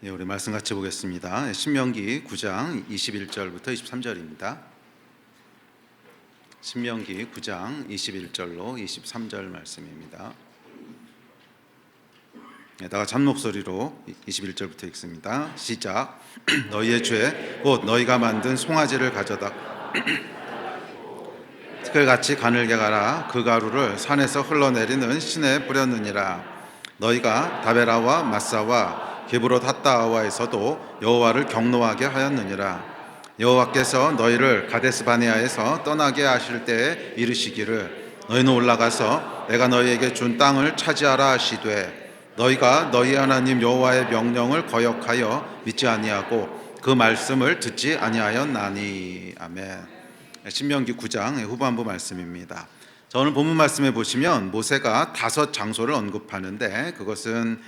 예, 우리 말씀 같이 보겠습니다. 신명기 9장 21절부터 23절입니다. 신명기 9장 21절로 23절 말씀입니다. 예, 다 같이 한 목소리로 21절부터 읽습니다. 시작. 너희의 죄 곧 너희가 만든 송아지를 가져다 티끌같이 가늘게 갈아 그 가루를 산에서 흘러내리는 신에 뿌렸느니라. 너희가 다베라와 마사와 기브롯 핫다아와에서도 여호와를 경노하게 하였느니라. 여호와께서 너희를 가데스 바네아에서 떠나게 하실 때에 이르시기를 너희는 올라가서 내가 너희에게 준 땅을 차지하라 하시되 너희가 너희 하나님 여호와의 명령을 거역하여 믿지 아니하고 그 말씀을 듣지 아니하였나니. 아멘. 신명기 9장 후반부 말씀입니다. 오늘 본문 말씀에 보시면 모세가 5 장소를 언급하는데 그것은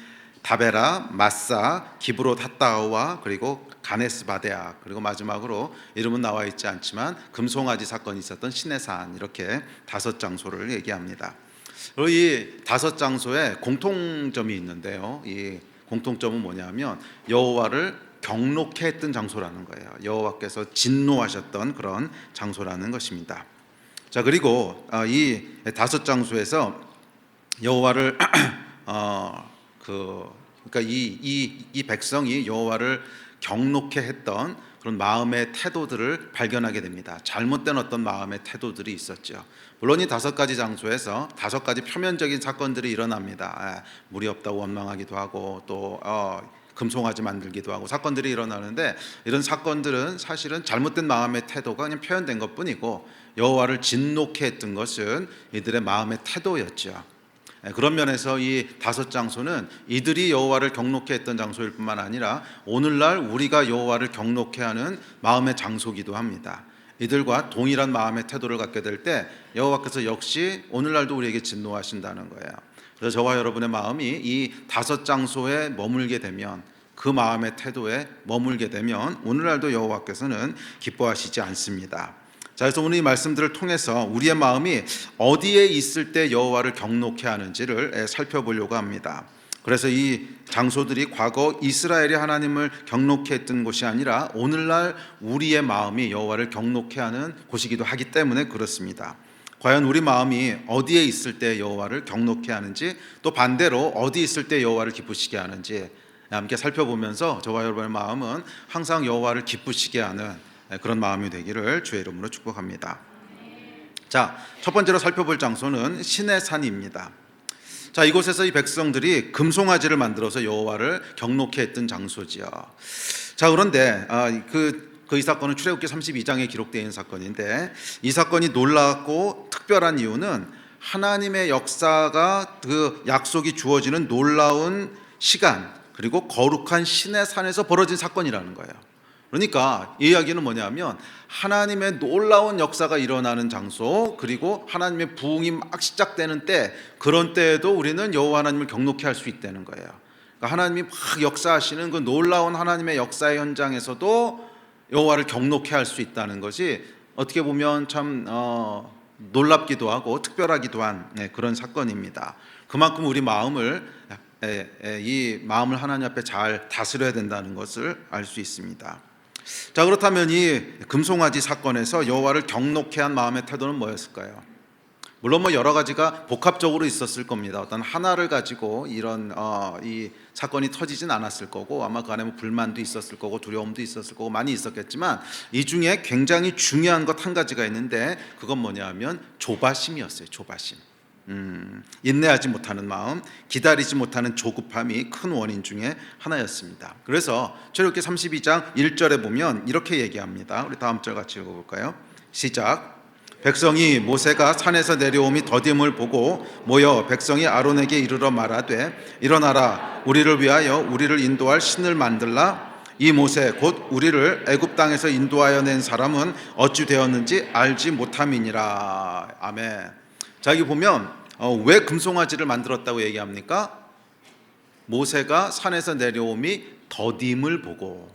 다베라, 마사, 기브롯 핫다아와 그리고 가네스 바데아, 그리고 마지막으로 이름은 나와 있지 않지만 금송아지 사건이 있었던 시내산, 이렇게 5 장소를 얘기합니다. 그리고 이 5 장소에 공통점이 있는데요. 이 공통점은 뭐냐면 여호와를 경록해 했던 장소라는 거예요. 여호와께서 진노하셨던 그런 장소라는 것입니다. 자, 그리고 이 5 장소에서 여호와를 그러니까 이 백성이 여호와를 경록해 했던 그런 마음의 태도들을 발견하게 됩니다. 잘못된 어떤 마음의 태도들이 있었죠. 물론 이 5가지 장소에서 5가지 표면적인 사건들이 일어납니다. 물이 없다고 원망하기도 하고 또 금송아지 만들기도 하고 사건들이 일어나는데, 이런 사건들은 사실은 잘못된 마음의 태도가 그냥 표현된 것뿐이고 여호와를 진노케 했던 것은 이들의 마음의 태도였죠. 그런 면에서 이 5 장소는 이들이 여호와를 경록해 했던 장소일 뿐만 아니라 오늘날 우리가 여호와를 경록해 하는 마음의 장소기도 합니다. 이들과 동일한 마음의 태도를 갖게 될 때 여호와께서 역시 오늘날도 우리에게 진노하신다는 거예요. 그래서 저와 여러분의 마음이 이 5 장소에 머물게 되면, 그 마음의 태도에 머물게 되면 오늘날도 여호와께서는 기뻐하시지 않습니다. 자, 그래서 오늘 이 말씀들을 통해서 우리의 마음이 어디에 있을 때 여호와를 경록해 하는지를 살펴보려고 합니다. 그래서 이 장소들이 과거 이스라엘이 하나님을 경록해 했던 곳이 아니라 오늘날 우리의 마음이 여호와를 경록해 하는 곳이기도 하기 때문에 그렇습니다. 과연 우리 마음이 어디에 있을 때 여호와를 경록해 하는지, 또 반대로 어디 있을 때 여호와를 기쁘시게 하는지 함께 살펴보면서 저와 여러분의 마음은 항상 여호와를 기쁘시게 하는 그런 마음이 되기를 주의 이름으로 축복합니다. 자, 첫 번째로 살펴볼 장소는 시내산입니다. 자, 이곳에서 이 백성들이 금송아지를 만들어서 여호와를 경록해 했던 장소지요. 자, 그런데 이 사건은 출애굽기 32장에 기록되어 있는 사건인데, 이 사건이 놀랍고 특별한 이유는 하나님의 역사가, 그 약속이 주어지는 놀라운 시간, 그리고 거룩한 시내산에서 벌어진 사건이라는 거예요. 그러니까 이 이야기는 뭐냐면 하나님의 놀라운 역사가 일어나는 장소, 그리고 하나님의 부흥이 막 시작되는 때, 그런 때에도 우리는 여호와 하나님을 경록해 할 수 있다는 거예요. 그러니까 하나님이 막 역사하시는 그 놀라운 하나님의 역사의 현장에서도 여호와를 경록해 할 수 있다는 것이 어떻게 보면 참 놀랍기도 하고 특별하기도 한 그런 사건입니다. 그만큼 우리 마음을 이 마음을 하나님 앞에 잘 다스려야 된다는 것을 알 수 있습니다. 자, 그렇다면 이 금송아지 사건에서 여호와를 경록해 한 마음의 태도는 뭐였을까요? 물론 여러 가지가 복합적으로 있었을 겁니다. 어떤 하나를 가지고 이런 이 사건이 터지진 않았을 거고, 아마 그 안에 불만도 있었을 거고 두려움도 있었을 거고 많이 있었겠지만, 이 중에 굉장히 중요한 것 한 가지가 있는데, 그건 뭐냐면 조바심이었어요. 조바심. 인내하지 못하는 마음, 기다리지 못하는 조급함이 큰 원인 중에 하나였습니다. 그래서 출애굽기 32장 1절에 보면 이렇게 얘기합니다. 우리 다음 절 같이 읽어볼까요? 시작. 백성이 모세가 산에서 내려옴이 더딤을 보고 모여 백성이 아론에게 이르러 말하되 일어나라, 우리를 위하여 우리를 인도할 신을 만들라. 이 모세 곧 우리를 애굽 땅에서 인도하여 낸 사람은 어찌 되었는지 알지 못함이니라. 아멘. 자, 여기 보면 왜 금송아지를 만들었다고 얘기합니까? 모세가 산에서 내려옴이 더딤을 보고,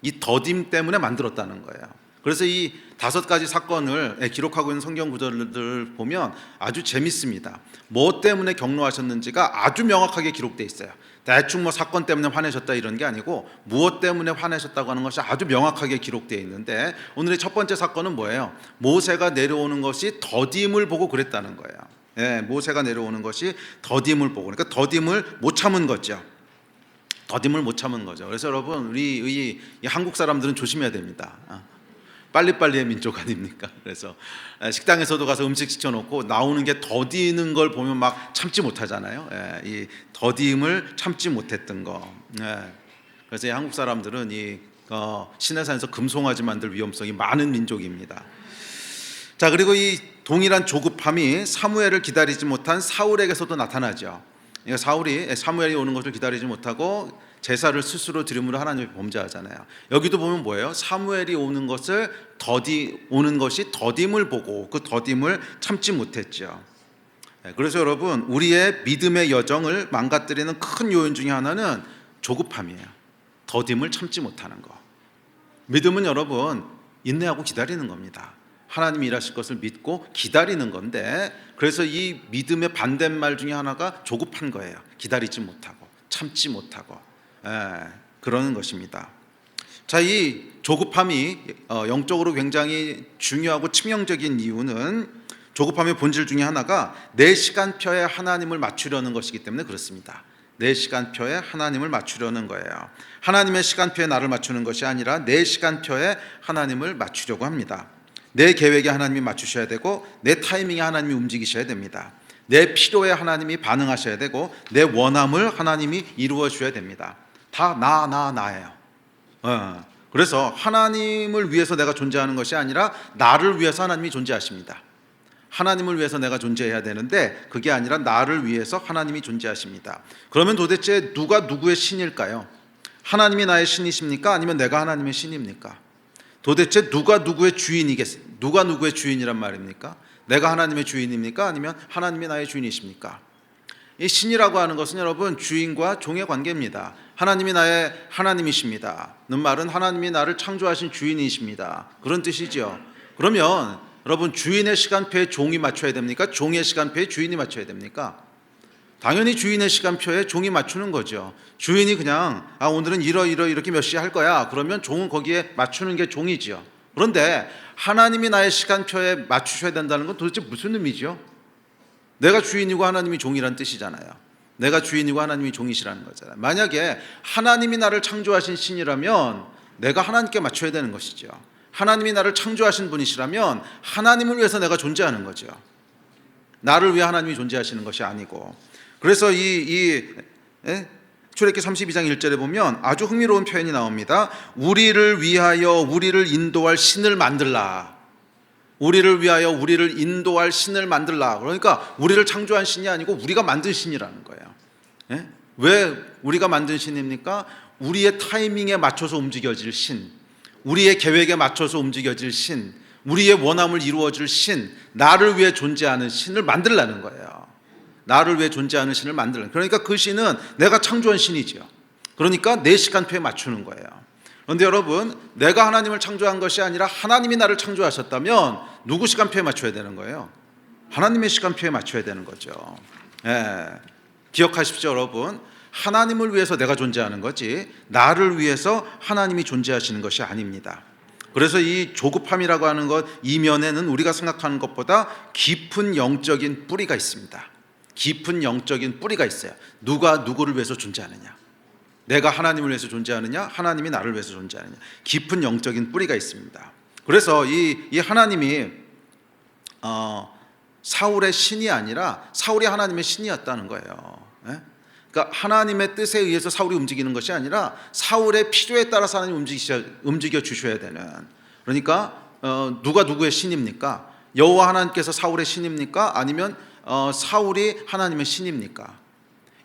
이 더딤 때문에 만들었다는 거예요. 그래서 이 5가지 사건을 기록하고 있는 성경 구절들을 보면 아주 재밌습니다. 뭐 때문에 경로하셨는지가 아주 명확하게 기록되어 있어요. 대충 뭐 사건 때문에 화내셨다 이런 게 아니고 무엇 때문에 화내셨다고 하는 것이 아주 명확하게 기록되어 있는데, 오늘의 첫 번째 사건은 뭐예요? 모세가 내려오는 것이 더딤을 보고 그랬다는 거예요. 예, 모세가 내려오는 것이 더딤을 보고, 그러니까 더딤을 못 참은 거죠. 더딤을 못 참은 거죠. 그래서 여러분, 우리 이 한국 사람들은 조심해야 됩니다. 빨리빨리의 민족 아닙니까? 그래서 식당에서도 가서 음식 시켜놓고 나오는 게 더디는 걸 보면 막 참지 못하잖아요. 이 더딤을 참지 못했던 거. 그래서 이 한국 사람들은 이 시내산에서 금송아지 만들 위험성이 많은 민족입니다. 자, 그리고 이 동일한 조급함이 사무엘을 기다리지 못한 사울에게서도 나타나죠. 그러니까 사무엘이 오는 것을 기다리지 못하고 제사를 스스로 드림으로 하나님을 범죄하잖아요. 여기도 보면 뭐예요? 사무엘이 오는 것이 더딤을 보고 그 더딤을 참지 못했죠. 그래서 여러분, 우리의 믿음의 여정을 망가뜨리는 큰 요인 중에 하나는 조급함이에요. 더딤을 참지 못하는 거. 믿음은 여러분, 인내하고 기다리는 겁니다. 하나님이 일하실 것을 믿고 기다리는 건데, 그래서 이 믿음의 반대말 중에 하나가 조급한 거예요. 기다리지 못하고 참지 못하고 그러는 것입니다. 자, 이 조급함이 영적으로 굉장히 중요하고 치명적인 이유는, 조급함의 본질 중에 하나가 내 시간표에 하나님을 맞추려는 것이기 때문에 그렇습니다. 내 시간표에 하나님을 맞추려는 거예요. 하나님의 시간표에 나를 맞추는 것이 아니라 내 시간표에 하나님을 맞추려고 합니다. 내 계획에 하나님이 맞추셔야 되고, 내 타이밍에 하나님이 움직이셔야 됩니다. 내 필요에 하나님이 반응하셔야 되고, 내 원함을 하나님이 이루어 주셔야 됩니다. 다 나예요. 그래서 하나님을 위해서 내가 존재하는 것이 아니라 나를 위해서 하나님이 존재하십니다. 하나님을 위해서 내가 존재해야 되는데 그게 아니라 나를 위해서 하나님이 존재하십니다. 그러면 도대체 누가 누구의 신일까요? 하나님이 나의 신이십니까? 아니면 내가 하나님의 신입니까? 도대체 누가 누구의 주인이란 말입니까? 내가 하나님의 주인입니까? 아니면 하나님이 나의 주인이십니까? 이 신이라고 하는 것은 여러분, 주인과 종의 관계입니다. 하나님이 나의 하나님이십니다 는 말은 하나님이 나를 창조하신 주인이십니다, 그런 뜻이죠. 그러면 여러분, 주인의 시간표에 종이 맞춰야 됩니까? 종의 시간표에 주인이 맞춰야 됩니까? 당연히 주인의 시간표에 종이 맞추는 거죠. 주인이 그냥 오늘은 이렇게 몇 시에 할 거야, 그러면 종은 거기에 맞추는 게 종이죠. 그런데 하나님이 나의 시간표에 맞추셔야 된다는 건 도대체 무슨 의미죠? 내가 주인이고 하나님이 종이란 뜻이잖아요. 내가 주인이고 하나님이 종이시라는 거잖아요. 만약에 하나님이 나를 창조하신 신이라면 내가 하나님께 맞춰야 되는 것이죠. 하나님이 나를 창조하신 분이시라면 하나님을 위해서 내가 존재하는 거죠. 나를 위해 하나님이 존재하시는 것이 아니고. 그래서 출애굽기 32장 1절에 보면 아주 흥미로운 표현이 나옵니다. 우리를 위하여 우리를 인도할 신을 만들라. 우리를 위하여 우리를 인도할 신을 만들라. 그러니까 우리를 창조한 신이 아니고 우리가 만든 신이라는 거예요. 왜 우리가 만든 신입니까? 우리의 타이밍에 맞춰서 움직여질 신, 우리의 계획에 맞춰서 움직여질 신, 우리의 원함을 이루어줄 신, 나를 위해 존재하는 신을 만들라는 거예요. 나를 위해 존재하는 신을 만들라는, 그러니까 그 신은 내가 창조한 신이지요. 그러니까 내 시간표에 맞추는 거예요. 그런데 여러분, 내가 하나님을 창조한 것이 아니라 하나님이 나를 창조하셨다면 누구 시간표에 맞춰야 되는 거예요? 하나님의 시간표에 맞춰야 되는 거죠. 기억하십시오, 여러분. 하나님을 위해서 내가 존재하는 거지 나를 위해서 하나님이 존재하시는 것이 아닙니다. 그래서 이 조급함이라고 하는 것 이면에는 우리가 생각하는 것보다 깊은 영적인 뿌리가 있습니다. 깊은 영적인 뿌리가 있어요. 누가 누구를 위해서 존재하느냐, 내가 하나님을 위해서 존재하느냐, 하나님이 나를 위해서 존재하느냐, 깊은 영적인 뿌리가 있습니다. 그래서 이 하나님이 사울의 신이 아니라 사울이 하나님의 신이었다는 거예요. 그러니까 하나님의 뜻에 의해서 사울이 움직이는 것이 아니라 사울의 필요에 따라서 하나님 움직여 주셔야 되는. 그러니까 누가 누구의 신입니까? 여호와 하나님께서 사울의 신입니까? 아니면 사울이 하나님의 신입니까?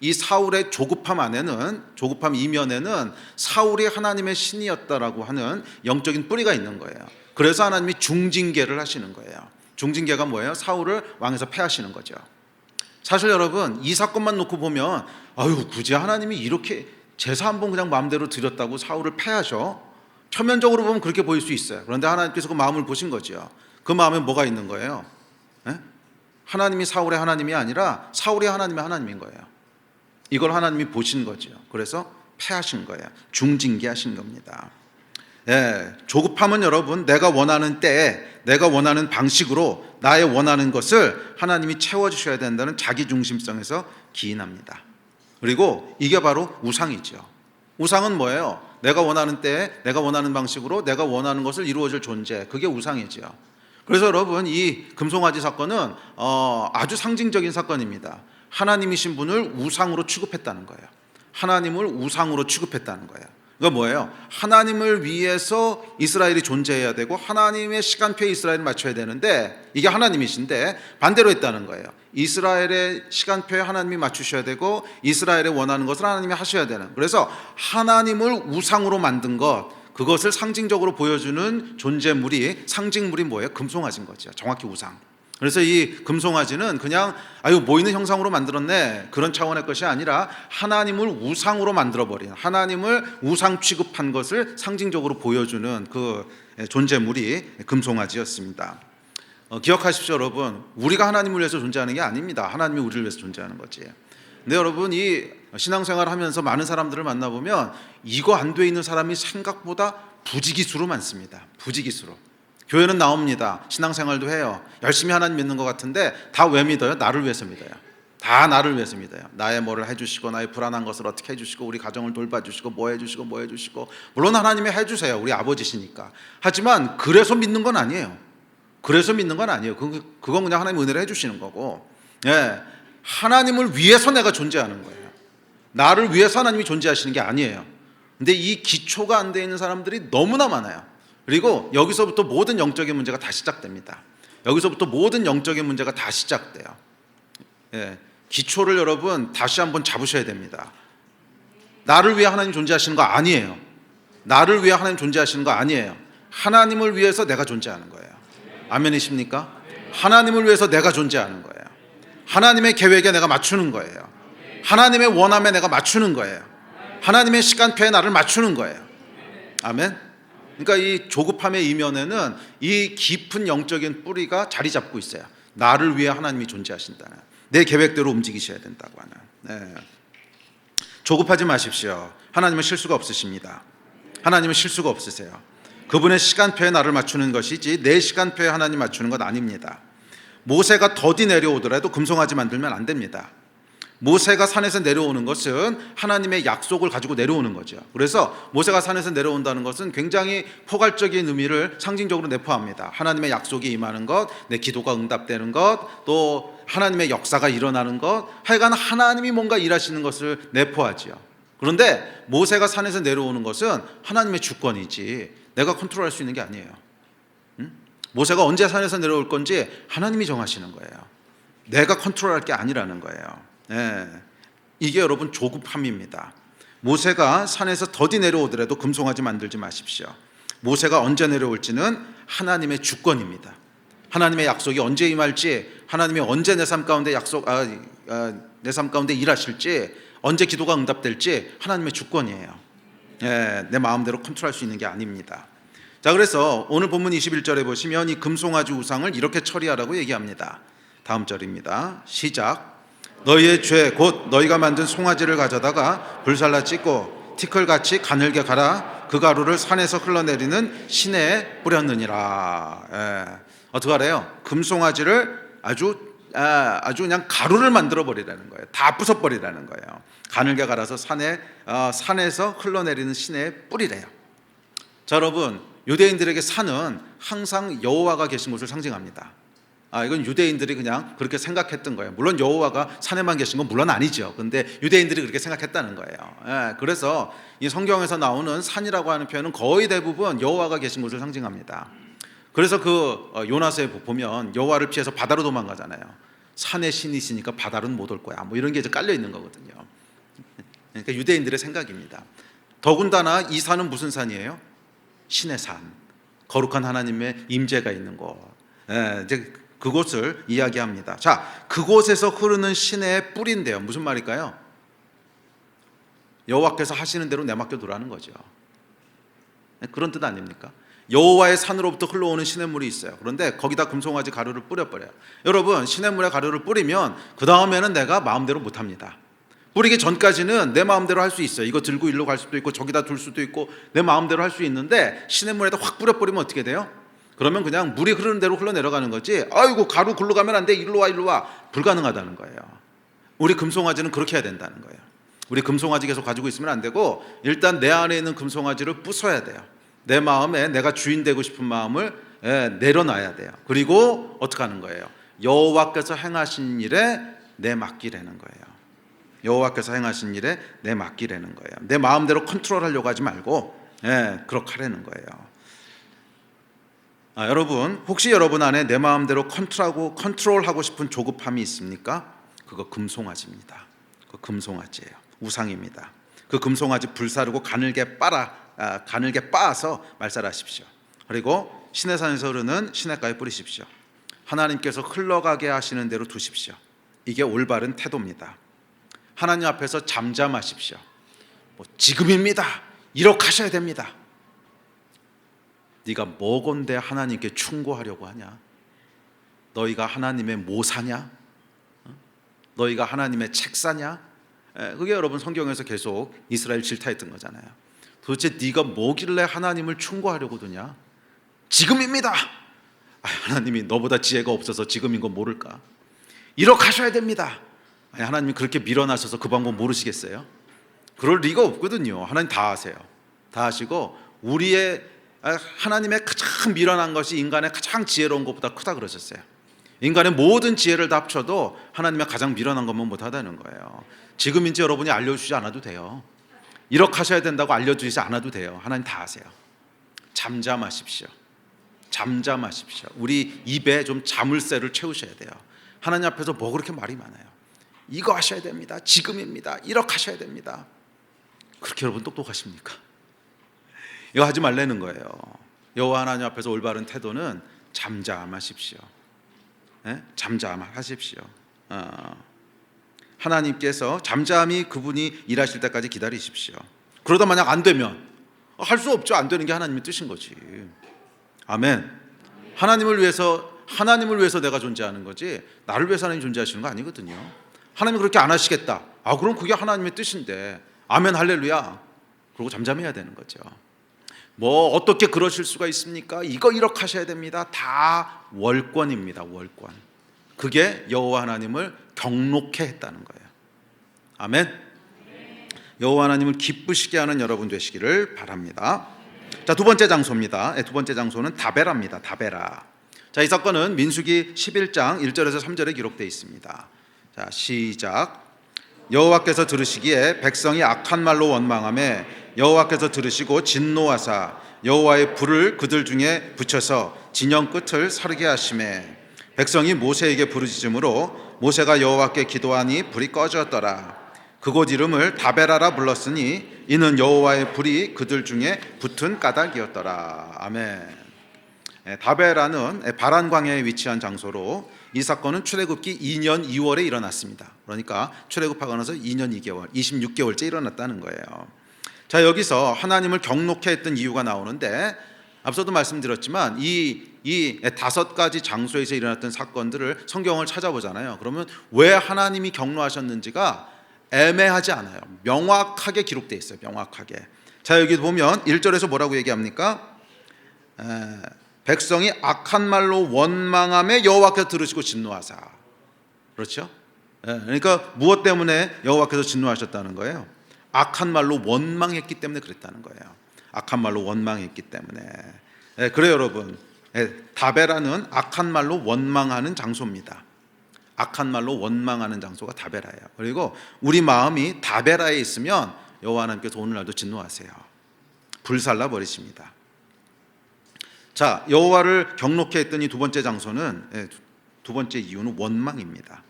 이 사울의 조급함 안에는, 조급함 이면에는 사울이 하나님의 신이었다라고 하는 영적인 뿌리가 있는 거예요. 그래서 하나님이 중징계를 하시는 거예요. 중징계가 뭐예요? 사울을 왕에서 패하시는 거죠. 사실 여러분, 이 사건만 놓고 보면 굳이 하나님이 이렇게 제사 한 번 그냥 마음대로 드렸다고 사울을 패하셔? 표면적으로 보면 그렇게 보일 수 있어요. 그런데 하나님께서 그 마음을 보신 거죠. 그 마음에 뭐가 있는 거예요? 하나님이 사울의 하나님이 아니라 사울이 하나님의 하나님인 거예요. 이걸 하나님이 보신 거죠. 그래서 패하신 거예요. 중징계하신 겁니다. 예, 조급함은 여러분 내가 원하는 때에 내가 원하는 방식으로 나의 원하는 것을 하나님이 채워주셔야 된다는 자기중심성에서 기인합니다. 그리고 이게 바로 우상이죠. 우상은 뭐예요? 내가 원하는 때에 내가 원하는 방식으로 내가 원하는 것을 이루어질 존재, 그게 우상이죠. 그래서 여러분 이 금송아지 사건은 아주 상징적인 사건입니다. 하나님이신 분을 우상으로 취급했다는 거예요. 하나님을 우상으로 취급했다는 거예요. 그러니까 뭐예요? 하나님을 위해서 이스라엘이 존재해야 되고 하나님의 시간표에 이스라엘을 맞춰야 되는데 이게 하나님이신데 반대로 했다는 거예요. 이스라엘의 시간표에 하나님이 맞추셔야 되고 이스라엘의 원하는 것을 하나님이 하셔야 되는, 그래서 하나님을 우상으로 만든 것, 그것을 상징적으로 보여주는 존재물이, 상징물이 뭐예요? 금송아지인 거죠. 정확히 우상. 그래서 이 금송아지는 그냥 뭐 있는 형상으로 만들었네 그런 차원의 것이 아니라 하나님을 우상으로 만들어버린, 하나님을 우상 취급한 것을 상징적으로 보여주는 그 존재물이 금송아지였습니다. 기억하십시오 여러분, 우리가 하나님을 위해서 존재하는 게 아닙니다. 하나님이 우리를 위해서 존재하는 거지. 근데 여러분 이 신앙생활을 하면서 많은 사람들을 만나보면 이거 안 돼 있는 사람이 생각보다 부지기수로 많습니다. 부지기수로. 교회는 나옵니다. 신앙생활도 해요. 열심히 하나님 믿는 것 같은데 다 왜 믿어요? 나를 위해서 믿어요. 다 나를 위해서 믿어요. 나의 뭐를 해주시고 나의 불안한 것을 어떻게 해주시고 우리 가정을 돌봐주시고 뭐 해주시고 물론 하나님이 해주세요. 우리 아버지시니까. 하지만 그래서 믿는 건 아니에요. 그래서 믿는 건 아니에요. 그건 그냥 하나님 은혜를 해주시는 거고, 예, 하나님을 위해서 내가 존재하는 거예요. 나를 위해서 하나님이 존재하시는 게 아니에요. 근데 이 기초가 안 돼 있는 사람들이 너무나 많아요. 그리고 여기서부터 모든 영적인 문제가 다 시작됩니다. 여기서부터 모든 영적인 문제가 다 시작돼요. 예, 기초를 여러분 다시 한번 잡으셔야 됩니다. 나를 위해 하나님 존재하시는 거 아니에요. 나를 위해 하나님 존재하시는 거 아니에요. 하나님을 위해서 내가 존재하는 거예요. 아멘이십니까? 하나님을 위해서 내가 존재하는 거예요. 하나님의 계획에 내가 맞추는 거예요. 하나님의 원함에 내가 맞추는 거예요. 하나님의 시간표에 나를 맞추는 거예요. 아멘. 그러니까 이 조급함의 이면에는 이 깊은 영적인 뿌리가 자리 잡고 있어요. 나를 위해 하나님이 존재하신다는, 내 계획대로 움직이셔야 된다고 하는. 네. 조급하지 마십시오. 하나님은 실수가 없으십니다. 하나님은 실수가 없으세요. 그분의 시간표에 나를 맞추는 것이지 내 시간표에 하나님 맞추는 것 아닙니다. 모세가 더디 내려오더라도 금송아지 만들면 안 됩니다. 모세가 산에서 내려오는 것은 하나님의 약속을 가지고 내려오는 거죠. 그래서 모세가 산에서 내려온다는 것은 굉장히 포괄적인 의미를 상징적으로 내포합니다. 하나님의 약속이 임하는 것, 내 기도가 응답되는 것, 또 하나님의 역사가 일어나는 것, 하여간 하나님이 뭔가 일하시는 것을 내포하지요. 그런데 모세가 산에서 내려오는 것은 하나님의 주권이지 내가 컨트롤할 수 있는 게 아니에요. 모세가 언제 산에서 내려올 건지 하나님이 정하시는 거예요. 내가 컨트롤할 게 아니라는 거예요. 네, 이게 여러분 조급함입니다. 모세가 산에서 더디 내려오더라도 금송아지 만들지 마십시오. 모세가 언제 내려올지는 하나님의 주권입니다. 하나님의 약속이 언제 임할지, 하나님이 언제 내 삶 가운데 내 삶 가운데 일하실지, 언제 기도가 응답될지 하나님의 주권이에요. 네, 내 마음대로 컨트롤할 수 있는 게 아닙니다. 자, 그래서 오늘 본문 21절에 보시면 이 금송아지 우상을 이렇게 처리하라고 얘기합니다. 다음 절입니다. 시작. 너희의 죄 곧 너희가 만든 송아지를 가져다가 불살라 찢고 티끌같이 가늘게 갈아 그 가루를 산에서 흘러내리는 시내에 뿌렸느니라. 예. 어떻게 하래요? 금송아지를 아주 그냥 가루를 만들어 버리라는 거예요. 다 부숴버리라는 거예요. 가늘게 갈아서 산에서 흘러내리는 시내에 뿌리래요. 자, 여러분, 유대인들에게 산은 항상 여호와가 계신 곳을 상징합니다. 이건 유대인들이 그냥 그렇게 생각했던 거예요. 물론 여호와가 산에만 계신 건 물론 아니죠. 그런데 유대인들이 그렇게 생각했다는 거예요. 그래서 이 성경에서 나오는 산이라고 하는 표현은 거의 대부분 여호와가 계신 곳을 상징합니다. 그래서 그 요나서에 보면 여호와를 피해서 바다로 도망가잖아요. 산에 신이시니까 바다로는 못 올 거야. 뭐 이런 게 이제 깔려 있는 거거든요. 그러니까 유대인들의 생각입니다. 더군다나 이 산은 무슨 산이에요? 신의 산, 거룩한 하나님의 임재가 있는 곳. 이제 그곳을 이야기합니다. 자, 그곳에서 흐르는 시내의 뿌리인데요. 무슨 말일까요? 여호와께서 하시는 대로 내맡겨 두라는 거죠. 그런 뜻 아닙니까? 여호와의 산으로부터 흘러오는 시냇물이 있어요. 그런데 거기다 금송아지 가루를 뿌려버려요. 여러분, 시냇물에 가루를 뿌리면 그 다음에는 내가 마음대로 못합니다. 뿌리기 전까지는 내 마음대로 할 수 있어요. 이거 들고 일로 갈 수도 있고 저기다 둘 수도 있고 내 마음대로 할 수 있는데 시냇물에다 확 뿌려버리면 어떻게 돼요? 그러면 그냥 물이 흐르는 대로 흘러내려가는 거지. 아이고 가루 굴러 가면 안 돼. 일로 와 일로 와. 불가능하다는 거예요. 우리 금송아지는 그렇게 해야 된다는 거예요. 우리 금송아지 계속 가지고 있으면 안 되고 일단 내 안에 있는 금송아지를 부숴야 돼요. 내 마음에 내가 주인 되고 싶은 마음을 내려놔야 돼요. 그리고 어떻게 하는 거예요? 여호와께서 행하신 일에 내 맡기라는 거예요. 여호와께서 행하신 일에 내 맡기라는 거예요. 내 마음대로 컨트롤하려고 하지 말고 그렇게 하라는 거예요. 여러분 혹시 여러분 안에 내 마음대로 컨트롤하고 싶은 조급함이 있습니까? 그거 금송아지입니다. 그 금송아지예요. 우상입니다. 그 금송아지 불사르고 가늘게 빻아서 말살하십시오. 그리고 시내산에서 흐르는 시냇가에 뿌리십시오. 하나님께서 흘러가게 하시는 대로 두십시오. 이게 올바른 태도입니다. 하나님 앞에서 잠잠하십시오. 지금입니다. 이렇게 하셔야 됩니다. 네가 뭐건데 하나님께 충고하려고 하냐? 너희가 하나님의 모사냐? 너희가 하나님의 책사냐? 그게 여러분 성경에서 계속 이스라엘 질타했던 거잖아요. 도대체 네가 뭐길래 하나님을 충고하려고 드냐? 지금입니다. 하나님이 너보다 지혜가 없어서 지금인 거 모를까? 이렇게 하셔야 됩니다. 하나님이 그렇게 밀어나셔서 그 방법 모르시겠어요? 그럴 리가 없거든요. 하나님 다 아세요. 다 아시고 하나님의 가장 미련한 것이 인간의 가장 지혜로운 것보다 크다 그러셨어요. 인간의 모든 지혜를 다 합쳐도 하나님의 가장 미련한 것만 못하다는 거예요. 지금인지 여러분이 알려주지 않아도 돼요. 이렇게 하셔야 된다고 알려주지 않아도 돼요. 하나님 다 아세요. 잠잠하십시오. 잠잠하십시오. 우리 입에 좀 자물쇠를 채우셔야 돼요. 하나님 앞에서 뭐 그렇게 말이 많아요. 이거 하셔야 됩니다. 지금입니다. 이렇게 하셔야 됩니다. 그렇게 여러분 똑똑하십니까? 이거 하지 말라는 거예요. 여호와 하나님 앞에서 올바른 태도는 잠잠하십시오. 잠잠하십시오. 하나님께서 잠잠히 그분이 일하실 때까지 기다리십시오. 그러다 만약 안 되면 할 수 없죠. 안 되는 게 하나님의 뜻인 거지. 아멘. 하나님을 위해서 내가 존재하는 거지 나를 위해서 하나님 존재하시는 거 아니거든요. 하나님이 그렇게 안 하시겠다. 그럼 그게 하나님의 뜻인데 아멘 할렐루야. 그러고 잠잠해야 되는 거죠. 뭐 어떻게 그러실 수가 있습니까? 이거 이렇게 하셔야 됩니다. 다 월권입니다. 월권. 그게 여호와 하나님을 경록해 했다는 거예요. 아멘. 여호와 하나님을 기쁘시게 하는 여러분 되시기를 바랍니다. 자, 두 번째 장소입니다. 두 번째 장소는 다베라입니다. 다베라. 자, 이 사건은 민수기 11장 1절에서 3절에 기록되어 있습니다. 자, 시작. 여호와께서 들으시기에 백성이 악한 말로 원망하매 여호와께서 들으시고 진노하사 여호와의 불을 그들 중에 붙여서 진영 끝을 사르게 하시매 백성이 모세에게 부르짖음으로 모세가 여호와께 기도하니 불이 꺼졌더라. 그곳 이름을 다베라라 불렀으니 이는 여호와의 불이 그들 중에 붙은 까닭이었더라. 아멘. 다베라는 바란 광야에 위치한 장소로 이 사건은 출애굽기 2년 2월에 일어났습니다. 그러니까 출애굽하고 나서 2년 2개월, 26개월째 일어났다는 거예요. 자, 여기서 하나님을 경록해 했던 이유가 나오는데 앞서도 말씀드렸지만 이 다섯 가지 장소에서 일어났던 사건들을 성경을 찾아보잖아요. 그러면 왜 하나님이 경로하셨는지가 애매하지 않아요. 명확하게 기록되어 있어요. 명확하게. 자, 여기 보면 1절에서 뭐라고 얘기합니까? 백성이 악한 말로 원망하며 여호와께서 들으시고 진노하사. 그렇죠? 그러니까 무엇 때문에 여호와께서 진노하셨다는 거예요? 악한 말로 원망했기 때문에 그랬다는 거예요. 악한 말로 원망했기 때문에. 그래요, 여러분. 다베라는 악한 말로 원망하는 장소입니다. 악한 말로 원망하는 장소가 다베라예요. 그리고 우리 마음이 다베라에 있으면 여호와 하나님께서 오늘날도 진노하세요. 불살라 버리십니다. 자, 여호와를 경록해 했던 이 두 번째 장소는 두 번째 이유는 원망입니다.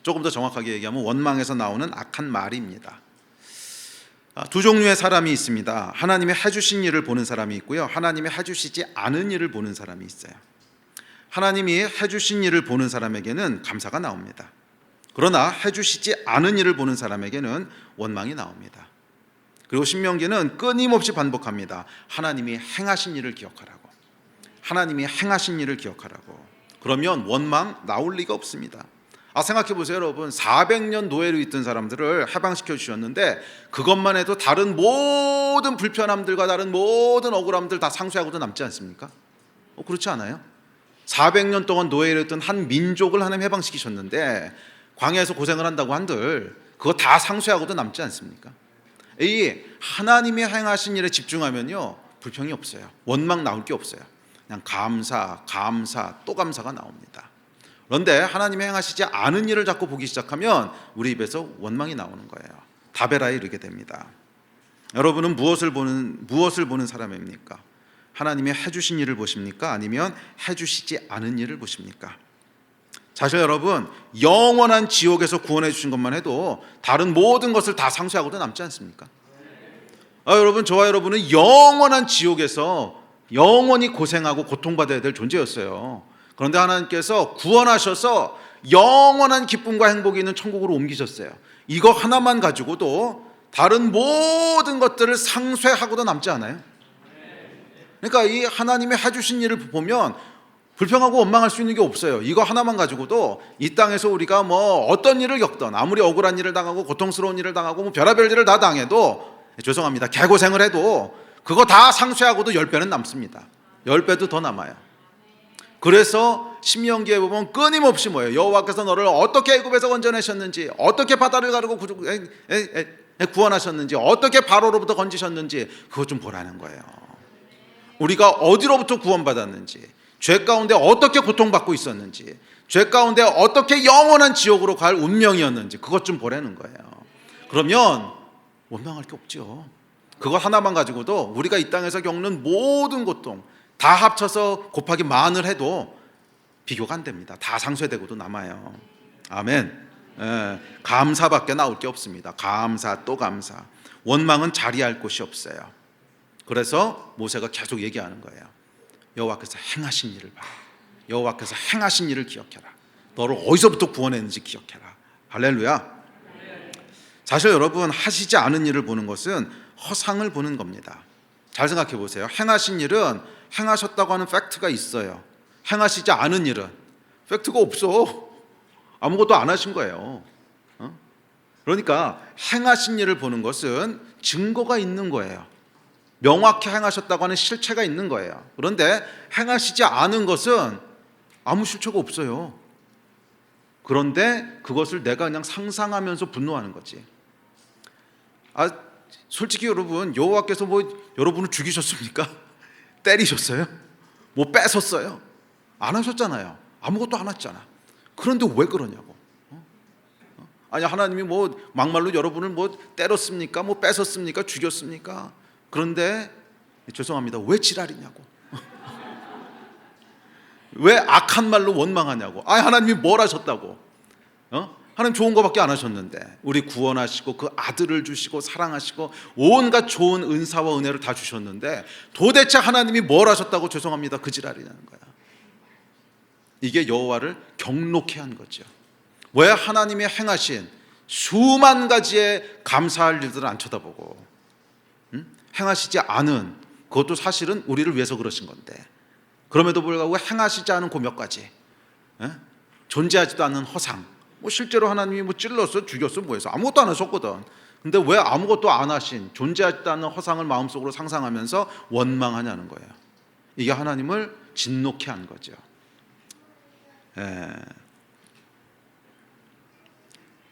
조금 더 정확하게 얘기하면 원망에서 나오는 악한 말입니다. 두 종류의 사람이 있습니다. 하나님이 해주신 일을 보는 사람이 있고요. 하나님이 해주시지 않은 일을 보는 사람이 있어요. 하나님이 해주신 일을 보는 사람에게는 감사가 나옵니다. 그러나 해주시지 않은 일을 보는 사람에게는 원망이 나옵니다. 그리고 신명기는 끊임없이 반복합니다. 하나님이 행하신 일을 기억하라고. 하나님이 행하신 일을 기억하라고. 그러면 원망 나올 리가 없습니다. 생각해 보세요, 여러분. 400년 노예로 있던 사람들을 해방시켜 주셨는데 그것만 해도 다른 모든 불편함들과 다른 모든 억울함들 다 상쇄하고도 남지 않습니까? 그렇지 않아요? 400년 동안 노예로 있던 한 민족을 하나님 해방시키셨는데 광야에서 고생을 한다고 한들 그거 다 상쇄하고도 남지 않습니까? 이 하나님이 행하신 일에 집중하면요, 불평이 없어요. 원망 나올 게 없어요. 그냥 감사, 또 감사가 나옵니다. 그런데 하나님이 행하시지 않은 일을 자꾸 보기 시작하면 우리 입에서 원망이 나오는 거예요. 다베라에 이르게 됩니다. 여러분은 무엇을 보는 사람입니까? 하나님이 해주신 일을 보십니까? 아니면 해주시지 않은 일을 보십니까? 사실 여러분, 영원한 지옥에서 구원해 주신 것만 해도 다른 모든 것을 다 상쇄하고도 남지 않습니까? 여러분, 저와 여러분은 영원한 지옥에서 영원히 고생하고 고통받아야 될 존재였어요. 그런데 하나님께서 구원하셔서 영원한 기쁨과 행복이 있는 천국으로 옮기셨어요. 이거 하나만 가지고도 다른 모든 것들을 상쇄하고도 남지 않아요? 그러니까 이 하나님이 해주신 일을 보면 불평하고 원망할 수 있는 게 없어요. 이거 하나만 가지고도 이 땅에서 우리가 뭐 어떤 일을 겪던, 아무리 억울한 일을 당하고 고통스러운 일을 당하고 뭐 별의별 일을 다 당해도, 죄송합니다, 개고생을 해도 그거 다 상쇄하고도 10배는 남습니다. 10배도 더 남아요. 그래서 신명기에 보면 끊임없이 뭐예요? 여호와께서 너를 어떻게 애굽에서 건져내셨는지, 어떻게 바다를 가르고 구원하셨는지, 어떻게 바로로부터 건지셨는지 그것 좀 보라는 거예요. 우리가 어디로부터 구원받았는지, 죄 가운데 어떻게 고통받고 있었는지, 죄 가운데 어떻게 영원한 지옥으로 갈 운명이었는지 그것 좀 보라는 거예요. 그러면 원망할 게 없죠. 그거 하나만 가지고도 우리가 이 땅에서 겪는 모든 고통 다 합쳐서 곱하기 만을 해도 비교가 안 됩니다. 다 상쇄되고도 남아요. 아멘. 감사밖에 나올 게 없습니다. 감사 또 감사. 원망은 자리할 곳이 없어요. 그래서 모세가 계속 얘기하는 거예요. 여호와께서 행하신 일을 봐. 여호와께서 행하신 일을 기억해라. 너를 어디서부터 구원했는지 기억해라. 할렐루야. 사실 여러분, 하시지 않은 일을 보는 것은 허상을 보는 겁니다. 잘 생각해 보세요. 행하신 일은 행하셨다고 하는 팩트가 있어요. 행하시지 않은 일은 팩트가 없어. 아무것도 안 하신 거예요. 그러니까 행하신 일을 보는 것은 증거가 있는 거예요. 명확히 행하셨다고 하는 실체가 있는 거예요. 그런데 행하시지 않은 것은 아무 실체가 없어요. 그런데 그것을 내가 그냥 상상하면서 분노하는 거지. 솔직히 여러분, 여호와께서 뭐 여러분을 죽이셨습니까? 때리셨어요? 뭐 뺏었어요? 안 하셨잖아요. 아무것도 안 했잖아. 그런데 왜 그러냐고. 아니, 하나님이 뭐 막말로 여러분을 뭐 때렸습니까? 뭐 뺏었습니까? 죽였습니까? 그런데 죄송합니다, 왜 지랄이냐고. 왜 악한 말로 원망하냐고. 하나님이 뭘 하셨다고. 하나님 좋은 거밖에 안 하셨는데, 우리 구원하시고 그 아들을 주시고 사랑하시고 온갖 좋은 은사와 은혜를 다 주셨는데 도대체 하나님이 뭘 하셨다고 죄송합니다, 그 지랄이냐는 거야. 이게 여호와를 경록해 한 거죠. 왜 하나님이 행하신 수만 가지의 감사할 일들을 안 쳐다보고 행하시지 않은, 그것도 사실은 우리를 위해서 그러신 건데, 그럼에도 불구하고 행하시지 않은 그 몇 가지, 존재하지도 않는 허상, 뭐 실제로 하나님이 뭐 찔렀어, 죽였어, 뭐해서 아무것도 안 하셨거든. 근데 왜 아무것도 안 하신 존재하지도 않는 허상을 마음속으로 상상하면서 원망하냐는 거예요. 이게 하나님을 진노케 한 거죠.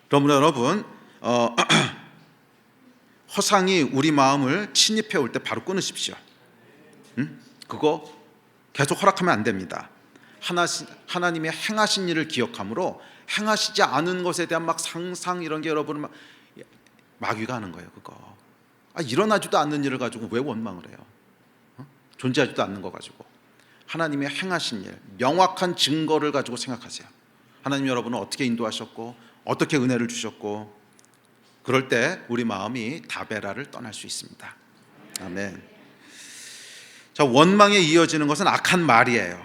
그러므로 여러분, 허상이 우리 마음을 침입해 올 때 바로 끊으십시오. 그거 계속 허락하면 안 됩니다. 하나님의 행하신 일을 기억함으로 행하시지 않은 것에 대한 막 상상 이런 게 여러분을 막 마귀가 하는 거예요. 그거 일어나지도 않는 일을 가지고 왜 원망을 해요? 존재하지도 않는 거 가지고. 하나님의 행하신 일, 명확한 증거를 가지고 생각하세요. 하나님 여러분을 어떻게 인도하셨고 어떻게 은혜를 주셨고, 그럴 때 우리 마음이 다베라를 떠날 수 있습니다. 아멘. 자, 원망에 이어지는 것은 악한 말이에요.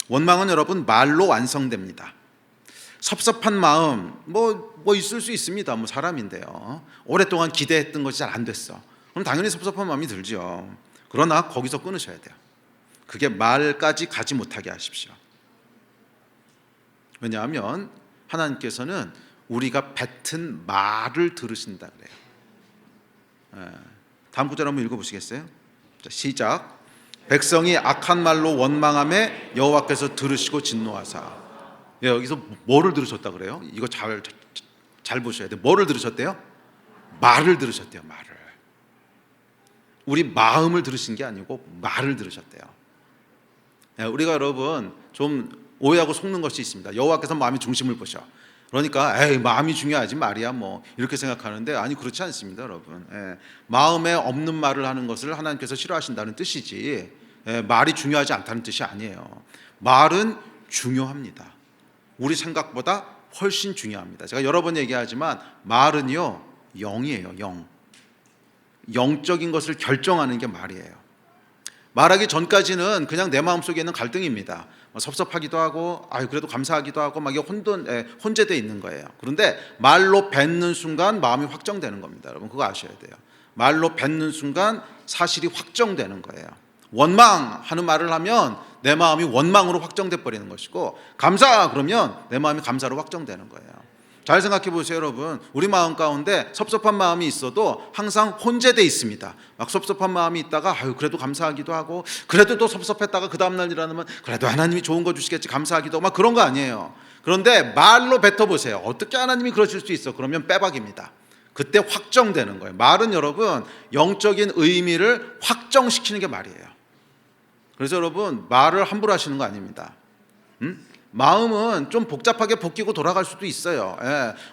원망은 여러분 말로 완성됩니다. 섭섭한 마음 뭐 있을 수 있습니다. 뭐 사람인데요. 오랫동안 기대했던 것이 잘 안 됐어. 그럼 당연히 섭섭한 마음이 들죠. 그러나 거기서 끊으셔야 돼요. 그게 말까지 가지 못하게 하십시오. 왜냐하면 하나님께서는 우리가 뱉은 말을 들으신다 그래요. 다음 구절 한번 읽어보시겠어요? 자, 시작. 백성이 악한 말로 원망하며 여호와께서 들으시고 진노하사. 여기서 뭐를 들으셨다 그래요? 이거 잘 보셔야 돼요. 뭐를 들으셨대요? 말을 들으셨대요. 말을. 우리 마음을 들으신 게 아니고 말을 들으셨대요. 우리가 여러분 좀 오해하고 속는 것이 있습니다. 여호와께서 마음의 중심을 보셔. 그러니까 에이 마음이 중요하지 말이야 뭐 이렇게 생각하는데 아니 그렇지 않습니다, 여러분. 마음에 없는 말을 하는 것을 하나님께서 싫어하신다는 뜻이지 말이 중요하지 않다는 뜻이 아니에요. 말은 중요합니다. 우리 생각보다 훨씬 중요합니다. 제가 여러 번 얘기하지만 말은요 영이에요. 영적인 것을 결정하는 게 말이에요. 말하기 전까지는 그냥 내 마음속에 있는 갈등입니다. 섭섭하기도 하고 그래도 감사하기도 하고 막 이게 혼재되어 있는 거예요. 그런데 말로 뱉는 순간 마음이 확정되는 겁니다. 여러분 그거 아셔야 돼요. 말로 뱉는 순간 사실이 확정되는 거예요. 원망하는 말을 하면 내 마음이 원망으로 확정돼 버리는 것이고 감사 그러면 내 마음이 감사로 확정되는 거예요. 잘 생각해 보세요, 여러분. 우리 마음 가운데 섭섭한 마음이 있어도 항상 혼재되어 있습니다. 막 섭섭한 마음이 있다가 그래도 감사하기도 하고 그래도 또 섭섭했다가 그 다음날 일어나면 그래도 하나님이 좋은 거 주시겠지 감사하기도 하고 막 그런 거 아니에요. 그런데 말로 뱉어보세요. 어떻게 하나님이 그러실 수 있어? 그러면 빼박입니다. 그때 확정되는 거예요. 말은 여러분 영적인 의미를 확정시키는 게 말이에요. 그래서 여러분 말을 함부로 하시는 거 아닙니다. 마음은 좀 복잡하게 볶이고 돌아갈 수도 있어요.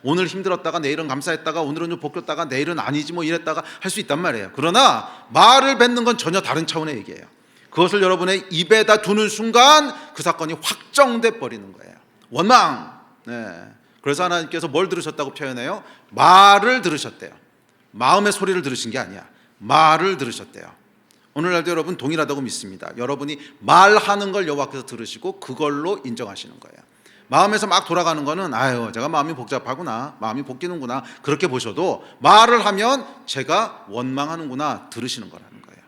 오늘 힘들었다가 내일은 감사했다가 오늘은 좀 볶였다가 내일은 아니지 뭐 이랬다가 할 수 있단 말이에요. 그러나 말을 뱉는 건 전혀 다른 차원의 얘기예요. 그것을 여러분의 입에다 두는 순간 그 사건이 확정돼 버리는 거예요. 원망. 그래서 하나님께서 뭘 들으셨다고 표현해요? 말을 들으셨대요. 마음의 소리를 들으신 게 아니야. 말을 들으셨대요. 오늘날도 여러분 동일하다고 믿습니다. 여러분이 말하는 걸 여호와께서 들으시고 그걸로 인정하시는 거예요. 마음에서 막 돌아가는 거는 제가 마음이 복잡하구나, 마음이 볶이는구나 그렇게 보셔도 말을 하면 제가 원망하는구나 들으시는 거라는 거예요.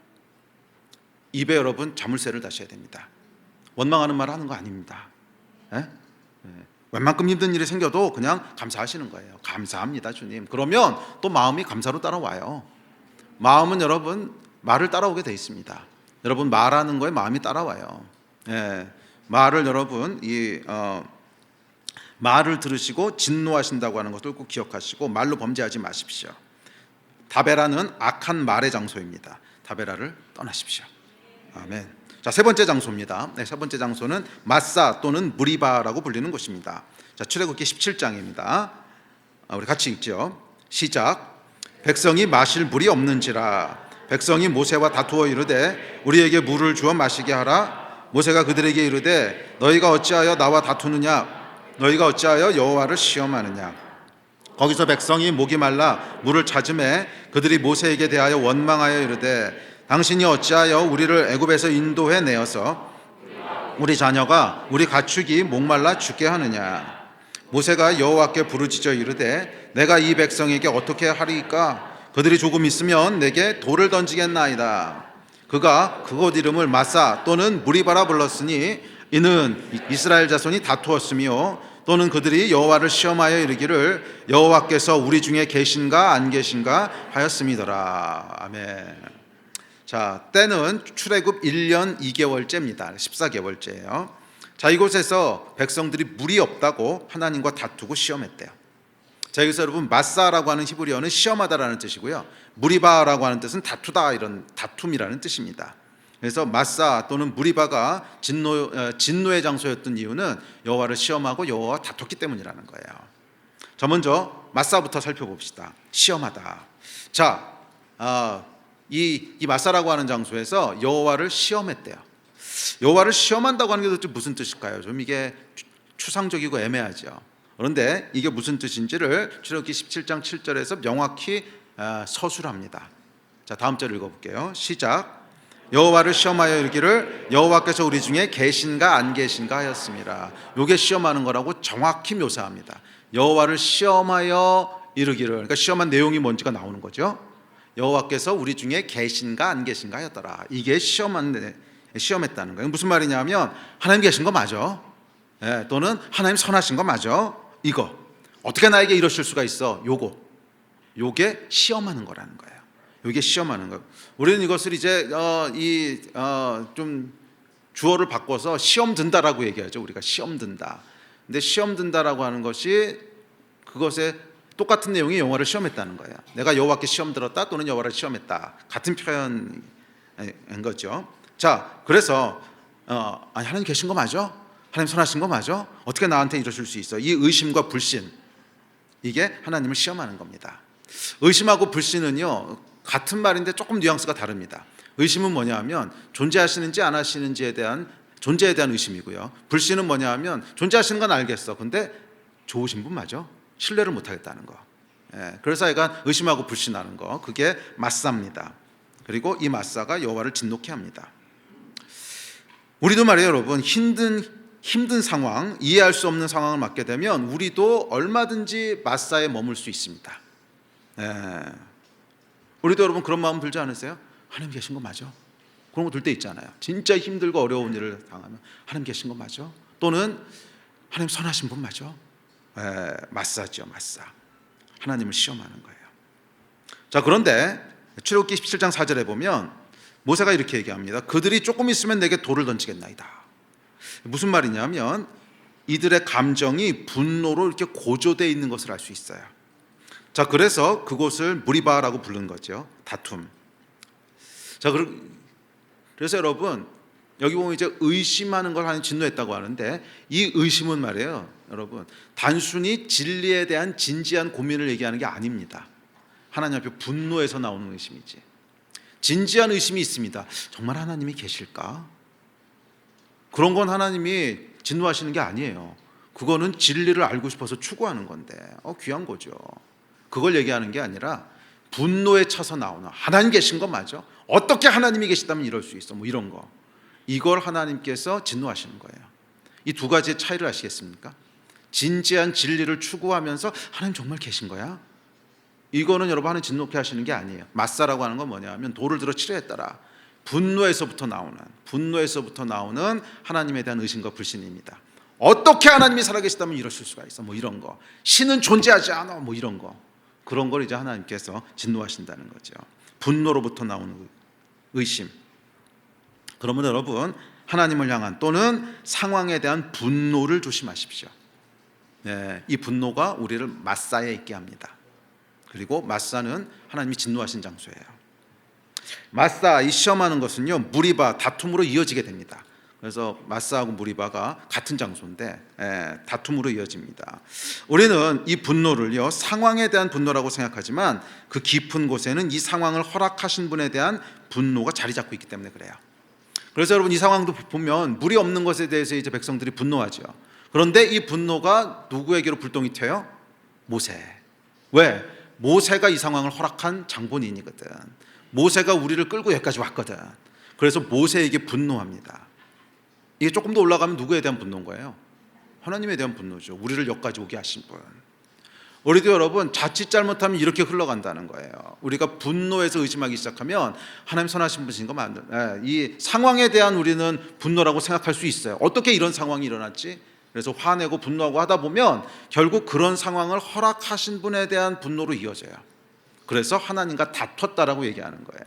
입에 여러분 자물쇠를 다셔야 됩니다. 원망하는 말 하는 거 아닙니다. 웬만큼 힘든 일이 생겨도 그냥 감사하시는 거예요. 감사합니다 주님. 그러면 또 마음이 감사로 따라와요. 마음은 여러분 말을 따라오게 돼 있습니다. 여러분 말하는 거에 마음이 따라와요. 말을 여러분 말을 들으시고 진노하신다고 하는 것을 꼭 기억하시고 말로 범죄하지 마십시오. 다베라는 악한 말의 장소입니다. 다베라를 떠나십시오. 아멘. 자, 세 번째 장소입니다. 세 번째 장소는 마사 또는 무리바라고 불리는 곳입니다. 자, 출애굽기 17장입니다. 우리 같이 읽죠. 시작. 백성이 마실 물이 없는지라 백성이 모세와 다투어 이르되 우리에게 물을 주어 마시게 하라. 모세가 그들에게 이르되 너희가 어찌하여 나와 다투느냐 너희가 어찌하여 여호와를 시험하느냐. 거기서 백성이 목이 말라 물을 찾음에 그들이 모세에게 대하여 원망하여 이르되 당신이 어찌하여 우리를 애굽에서 인도해 내어서 우리 자녀가 우리 가축이 목말라 죽게 하느냐. 모세가 여호와께 부르짖어 이르되 내가 이 백성에게 어떻게 하리이까. 그들이 조금 있으면 내게 돌을 던지겠나이다. 그가 그곳 이름을 마사 또는 무리바라 불렀으니 이는 이스라엘 자손이 다투었으며 또는 그들이 여호와를 시험하여 이르기를 여호와께서 우리 중에 계신가 안 계신가 하였음이더라. 아멘. 자, 때는 출애굽 1년 2개월째입니다. 14개월째예요. 자, 이곳에서 백성들이 물이 없다고 하나님과 다투고 시험했대요. 자, 여기서 여러분 마사라고 하는 히브리어는 시험하다라는 뜻이고요. 무리바라고 하는 뜻은 다투다 이런 다툼이라는 뜻입니다. 그래서 마사 또는 무리바가 진노의 장소였던 이유는 여호와를 시험하고 여호와와 다퉜기 때문이라는 거예요. 자, 먼저 마사부터 살펴봅시다. 시험하다. 자, 이 마사라고 하는 장소에서 여호와를 시험했대요. 여호와를 시험한다고 하는 게 도대체 무슨 뜻일까요? 좀 이게 추상적이고 애매하죠. 그런데 이게 무슨 뜻인지를 출애굽기 17장 7절에서 명확히 서술합니다. 자, 다음 절 읽어볼게요. 시작. 여호와를 시험하여 이르기를 여호와께서 우리 중에 계신가 안 계신가 하였습니다. 이게 시험하는 거라고 정확히 묘사합니다. 여호와를 시험하여 이르기를, 그러니까 시험한 내용이 뭔지가 나오는 거죠. 여호와께서 우리 중에 계신가 안 계신가 하였더라. 이게 시험했다는 거예요. 무슨 말이냐면 하나님 계신 거 맞아. 또는 하나님 선하신 거 맞아. 이거 어떻게 나에게 이러실 수가 있어? 요게 시험하는 거라는 거예요. 요게 시험하는 거. 우리는 이것을 이제 좀 주어를 바꿔서 시험 든다라고 얘기하죠. 우리가 시험 든다. 근데 시험 든다라고 하는 것이 그것에 똑같은 내용이 여호와를 시험했다는 거예요. 내가 여호와께 시험 들었다 또는 여호와를 시험했다. 같은 표현인 거죠. 자, 그래서 아니, 하나님 계신 거 맞아? 하나님 선하신 거 맞아? 어떻게 나한테 이러실 수 있어? 이 의심과 불신, 이게 하나님을 시험하는 겁니다. 의심하고 불신은요 같은 말인데 조금 뉘앙스가 다릅니다. 의심은 뭐냐 하면 존재하시는지 안 하시는지에 대한 존재에 대한 의심이고요. 불신은 뭐냐 하면 존재하시는 건 알겠어. 근데 좋으신 분 맞아? 신뢰를 못 하겠다는 거. 그래서 약간 의심하고 불신하는 거, 그게 맞사입니다. 그리고 이 맞사가 여호와를 진노케 합니다. 우리도 말이에요, 여러분, 힘든 상황, 이해할 수 없는 상황을 맞게 되면 우리도 얼마든지 맞사에 머물 수 있습니다. 우리도 여러분 그런 마음 들지 않으세요? 하나님 계신 거 맞아? 그런 거 들 때 있잖아요. 진짜 힘들고 어려운 일을 당하면 하나님 계신 거 맞아? 또는 하나님 선하신 분 맞아? 맞사죠, 맞사. 하나님을 시험하는 거예요. 자, 그런데 출애굽기 17장 4절에 보면 모세가 이렇게 얘기합니다. 그들이 조금 있으면 내게 돌을 던지겠나이다. 무슨 말이냐면 이들의 감정이 분노로 이렇게 고조되어 있는 것을 알 수 있어요. 자, 그래서 그곳을 무리바라고 부르는 거죠. 다툼. 자, 그래서 여러분 여기 보면 이제 의심하는 걸 하나님 진노했다고 하는데, 이 의심은 말이에요, 여러분, 단순히 진리에 대한 진지한 고민을 얘기하는 게 아닙니다. 하나님 앞에 분노에서 나오는 의심이지. 진지한 의심이 있습니다. 정말 하나님이 계실까? 그런 건 하나님이 진노하시는 게 아니에요. 그거는 진리를 알고 싶어서 추구하는 건데 귀한 거죠. 그걸 얘기하는 게 아니라 분노에 차서 나오는, 하나님 계신 거 맞아? 어떻게 하나님이 계시다면 이럴 수 있어? 뭐 이런 거. 이걸 하나님께서 진노하시는 거예요. 이 두 가지의 차이를 아시겠습니까? 진지한 진리를 추구하면서 하나님 정말 계신 거야? 이거는 여러분 하나님 진노케 하시는 게 아니에요. 맞사라고 하는 건 뭐냐 하면 돌을 들어 치려 따라 분노에서부터 나오는 하나님에 대한 의심과 불신입니다. 어떻게 하나님이 살아계시다면 이러실 수가 있어? 뭐 이런 거. 신은 존재하지 않아? 뭐 이런 거. 그런 걸 이제 하나님께서 진노하신다는 거죠. 분노로부터 나오는 의심. 그러면 여러분 하나님을 향한 또는 상황에 대한 분노를 조심하십시오. 이 분노가 우리를 맞사에 있게 합니다. 그리고 맞사는 하나님이 진노하신 장소예요. 맞사, 이 시험하는 것은요 무리바, 다툼으로 이어지게 됩니다. 그래서 맞사하고 무리바가 같은 장소인데 다툼으로 이어집니다. 우리는 이 분노를요 상황에 대한 분노라고 생각하지만 그 깊은 곳에는 이 상황을 허락하신 분에 대한 분노가 자리 잡고 있기 때문에 그래요. 그래서 여러분 이 상황도 보면 물이 없는 것에 대해서 이제 백성들이 분노하죠. 그런데 이 분노가 누구에게로 불똥이 튀어요? 모세. 왜? 모세가 이 상황을 허락한 장본인이거든. 모세가 우리를 끌고 여기까지 왔거든. 그래서 모세에게 분노합니다. 이게 조금 더 올라가면 누구에 대한 분노인 거예요? 하나님에 대한 분노죠. 우리를 여기까지 오게 하신 분. 우리도 여러분 자칫 잘못하면 이렇게 흘러간다는 거예요. 우리가 분노에서 의심하기 시작하면 하나님 선하신 분이신 거 맞는, 이 상황에 대한 우리는 분노라고 생각할 수 있어요. 어떻게 이런 상황이 일어났지? 그래서 화내고 분노하고 하다 보면 결국 그런 상황을 허락하신 분에 대한 분노로 이어져요. 그래서 하나님과 다퉜다라고 얘기하는 거예요.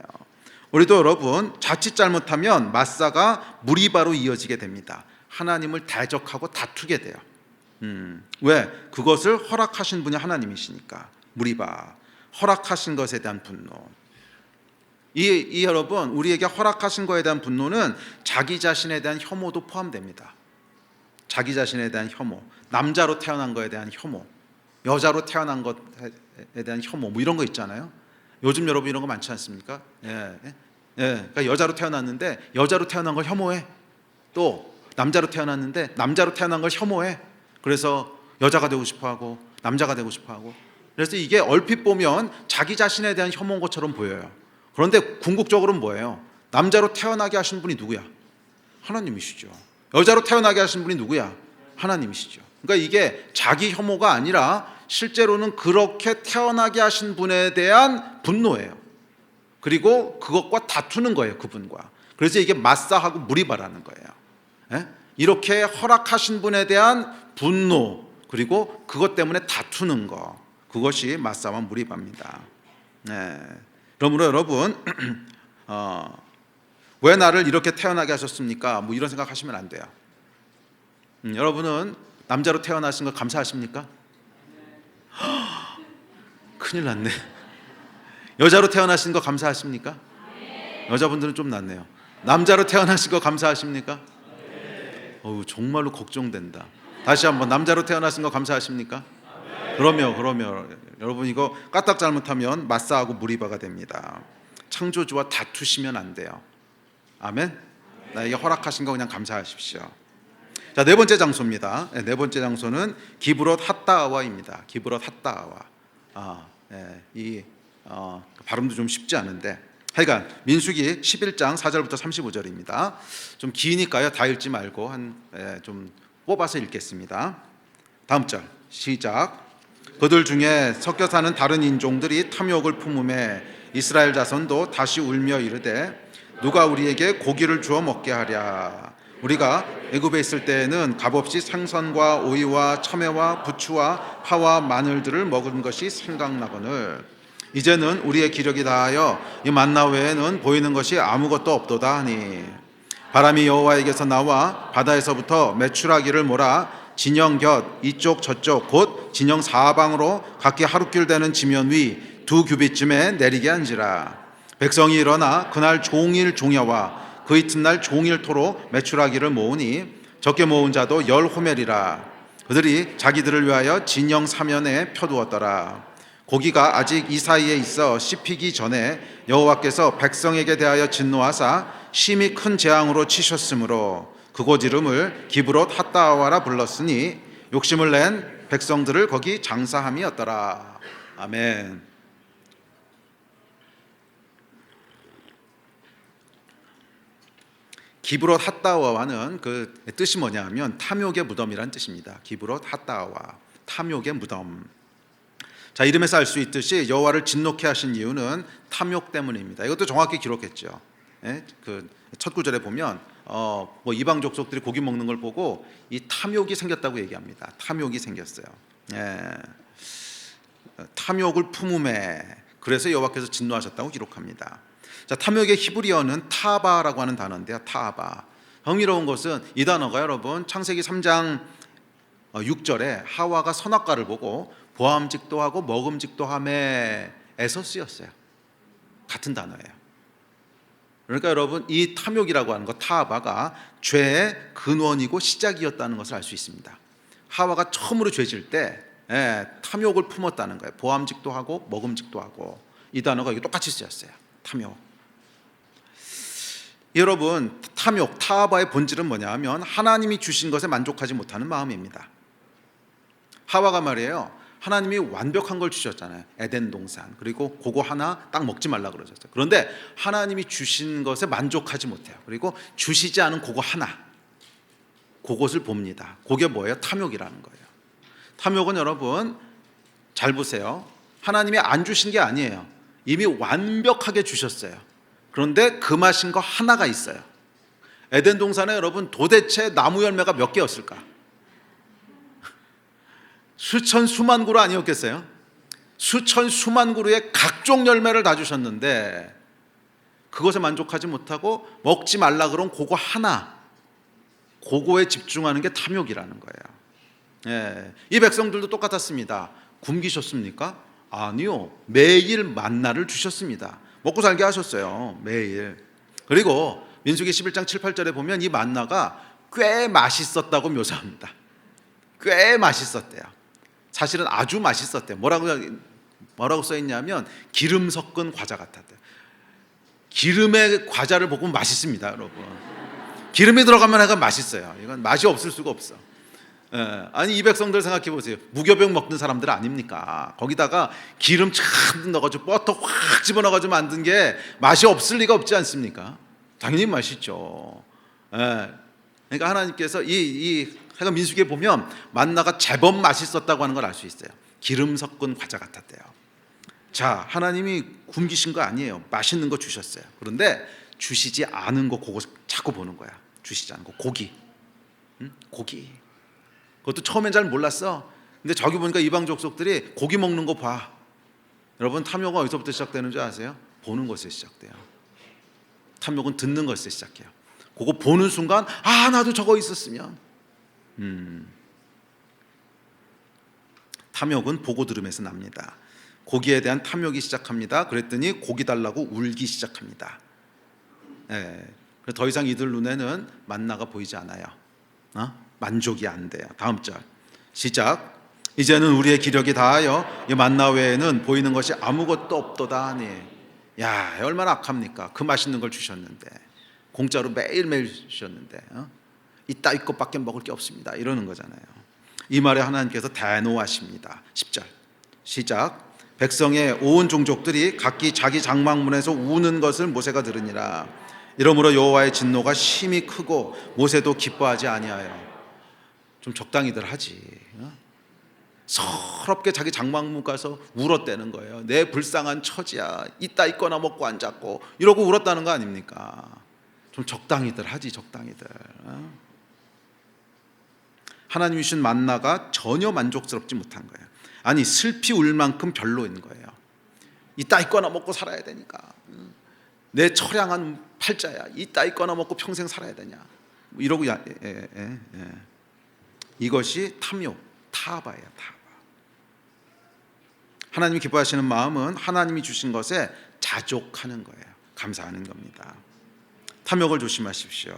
우리도 여러분 자칫 잘못하면 맞사가 무리바로 이어지게 됩니다. 하나님을 대적하고 다투게 돼요. 왜? 그것을 허락하신 분이 하나님이시니까. 무리바, 허락하신 것에 대한 분노. 이 여러분 우리에게 허락하신 것에 대한 분노는 자기 자신에 대한 혐오도 포함됩니다. 자기 자신에 대한 혐오, 남자로 태어난 것에 대한 혐오, 여자로 태어난 것에 대한 혐오, 뭐 이런 거 있잖아요. 요즘 여러분 이런 거 많지 않습니까? 그러니까 여자로 태어났는데 여자로 태어난 걸 혐오해. 또 남자로 태어났는데 남자로 태어난 걸 혐오해. 그래서 여자가 되고 싶어하고 남자가 되고 싶어하고. 그래서 이게 얼핏 보면 자기 자신에 대한 혐오인 것처럼 보여요. 그런데 궁극적으로는 뭐예요? 남자로 태어나게 하신 분이 누구야? 하나님이시죠. 여자로 태어나게 하신 분이 누구야? 하나님이시죠. 그러니까 이게 자기 혐오가 아니라 실제로는 그렇게 태어나게 하신 분에 대한 분노예요. 그리고 그것과 다투는 거예요, 그분과. 그래서 이게 맞사하고 무리바라는 거예요. 이렇게 허락하신 분에 대한 분노, 그리고 그것 때문에 다투는 거, 그것이 마사와 무리바입니다. 네. 그러므로 여러분 왜 나를 이렇게 태어나게 하셨습니까? 뭐 이런 생각하시면 안 돼요. 여러분은 남자로 태어나신 거 감사하십니까? 큰일 났네. 여자로 태어나신 거 감사하십니까? 여자분들은 좀 낫네요. 남자로 태어나신 거 감사하십니까? 정말로 걱정된다. 다시 한번, 남자로 태어나신 거 감사하십니까? 그러면 여러분 이거 까딱 잘못하면 마사하고 무리바가 됩니다. 창조주와 다투시면 안 돼요. 아멘. 나에게 허락하신 거 그냥 감사하십시오. 자, 네 번째 장소입니다. 네 번째 장소는 기브롯 핫다아와입니다. 기브롯 핫다아와. 이 발음도 좀 쉽지 않은데, 하여간 민수기 11장 4절부터 35절입니다. 좀 기니까요, 다 읽지 말고 좀 뽑아서 읽겠습니다. 다음 절 시작. 그들 중에 섞여 사는 다른 인종들이 탐욕을 품음에 이스라엘 자손도 다시 울며 이르되 누가 우리에게 고기를 주어 먹게 하랴. 우리가 애굽에 있을 때에는 값없이 생선과 오이와 참외와 부추와 파와 마늘들을 먹은 것이 생각나거늘 이제는 우리의 기력이 다하여 이 만나 외에는 보이는 것이 아무것도 없도다 하니 바람이 여호와에게서 나와 바다에서부터 메추라기를 몰아 진영 곁 이쪽 저쪽 곧 진영 사방으로 각기 하루길 되는 지면 위 2규빗쯤에 내리게 한지라. 백성이 일어나 그날 종일 종야와 그 이튿날 종일토록 메추라기를 모으니 적게 모은 자도 10호멜이라. 그들이 자기들을 위하여 진영 사면에 펴두었더라. 고기가 아직 이 사이에 있어 씹히기 전에 여호와께서 백성에게 대하여 진노하사 심히 큰 재앙으로 치셨으므로 그곳 이름을 기브롯 핫다아와라 불렀으니 욕심을 낸 백성들을 거기 장사함이었더라. 아멘. 기브롯 핫다아와는 그 뜻이 뭐냐면 탐욕의 무덤이란 뜻입니다. 기브롯 핫다아와, 탐욕의 무덤. 자, 이름에서 알 수 있듯이 여호와를 진노케 하신 이유는 탐욕 때문입니다. 이것도 정확히 기록했죠. 그 첫 구절에 보면 이방 족속들이 고기 먹는 걸 보고 이 탐욕이 생겼다고 얘기합니다. 탐욕이 생겼어요. 탐욕을 품음에 그래서 여호와께서 진노하셨다고 기록합니다. 자, 탐욕의 히브리어는 타바라고 하는 단어인데요. 타바. 흥미로운 것은 이 단어가 여러분 창세기 3장 6절에 하와가 선악과를 보고 보암직도 하고 먹음직도 함에에서 쓰였어요. 같은 단어예요. 그러니까 여러분 이 탐욕이라고 하는 것, 타바가 죄의 근원이고 시작이었다는 것을 알 수 있습니다. 하와가 처음으로 죄질 때 탐욕을 품었다는 거예요. 보암직도 하고 먹음직도 하고. 이 단어가 여기 똑같이 쓰였어요. 탐욕. 여러분 탐욕, 타바의 본질은 뭐냐 하면 하나님이 주신 것에 만족하지 못하는 마음입니다. 하와가 말이에요, 하나님이 완벽한 걸 주셨잖아요. 에덴 동산. 그리고 그거 하나 딱 먹지 말라 그러셨어요. 그런데 하나님이 주신 것에 만족하지 못해요. 그리고 주시지 않은 그거 하나, 그것을 봅니다. 그게 뭐예요? 탐욕이라는 거예요. 탐욕은 여러분 잘 보세요. 하나님이 안 주신 게 아니에요. 이미 완벽하게 주셨어요. 그런데 금하신 거 하나가 있어요. 에덴 동산에 여러분 도대체 나무 열매가 몇 개였을까? 수천 수만 그루 아니었겠어요? 수천 수만 그루의 각종 열매를 다 주셨는데 그것에 만족하지 못하고 먹지 말라 그런 그거 하나, 그거에 집중하는 게 탐욕이라는 거예요. 이 백성들도 똑같았습니다. 굶기셨습니까? 아니요. 매일 만나를 주셨습니다. 먹고 살게 하셨어요. 매일. 그리고 민수기 11장 7, 8절에 보면 이 만나가 꽤 맛있었다고 묘사합니다. 꽤 맛있었대요. 사실은 아주 맛있었대요. 뭐라고 써있냐면 기름 섞은 과자 같았대요. 기름의 과자를 먹으면 맛있습니다, 여러분. 기름이 들어가면 약간 맛있어요. 이건 맛이 없을 수가 없어. 아니 이 백성들 생각해 보세요. 무교병 먹는 사람들 아닙니까? 거기다가 기름 참 넣어가지고 버터 확 집어넣어가지고 만든 게 맛이 없을 리가 없지 않습니까? 당연히 맛있죠. 그러니까 하나님께서 제가 민수기에 보면 만나가 제법 맛있었다고 하는 걸 알 수 있어요. 기름 섞은 과자 같았대요. 자, 하나님이 굶기신 거 아니에요. 맛있는 거 주셨어요. 그런데 주시지 않은 거 그거 자꾸 보는 거야. 주시지 않은 거, 고기. 고기. 그것도 처음엔 잘 몰랐어. 근데 저기 보니까 이방 족속들이 고기 먹는 거 봐. 여러분, 탐욕은 어디서부터 시작되는 줄 아세요? 보는 것에 시작돼요. 탐욕은 듣는 것에 시작해요. 그거 보는 순간 나도 저거 있었으면. 탐욕은 보고 들음에서 납니다. 고기에 대한 탐욕이 시작합니다. 그랬더니 고기 달라고 울기 시작합니다. 더 이상 이들 눈에는 만나가 보이지 않아요. 만족이 안 돼요. 다음 절 시작. 이제는 우리의 기력이 다하여 이 만나 외에는 보이는 것이 아무것도 없도다 하니. 야, 얼마나 악합니까? 그 맛있는 걸 주셨는데, 공짜로 매일매일 주셨는데 이따 이것밖에 먹을 게 없습니다, 이러는 거잖아요. 이 말에 하나님께서 대노하십니다. 10절 시작. 백성의 온 종족들이 각기 자기 장막문에서 우는 것을 모세가 들으니라. 이러므로 여호와의 진노가 심히 크고 모세도 기뻐하지 아니하여. 좀 적당히들 하지. 서럽게 자기 장막문 가서 울었다는 거예요. 내 불쌍한 처지야, 이따 있거나 먹고 앉았고, 이러고 울었다는 거 아닙니까? 좀 적당히들 하지, 적당히들. 하나님이 주신 만나가 전혀 만족스럽지 못한 거예요. 아니, 슬피 울 만큼 별로인 거예요. 이따 있거나 먹고 살아야 되니까. 내 처량한 팔자야, 이따 있거나 먹고 평생 살아야 되냐, 이러고 이것이 탐욕, 타바예요, 타바. 하나님이 기뻐하시는 마음은 하나님이 주신 것에 자족하는 거예요. 감사하는 겁니다. 탐욕을 조심하십시오.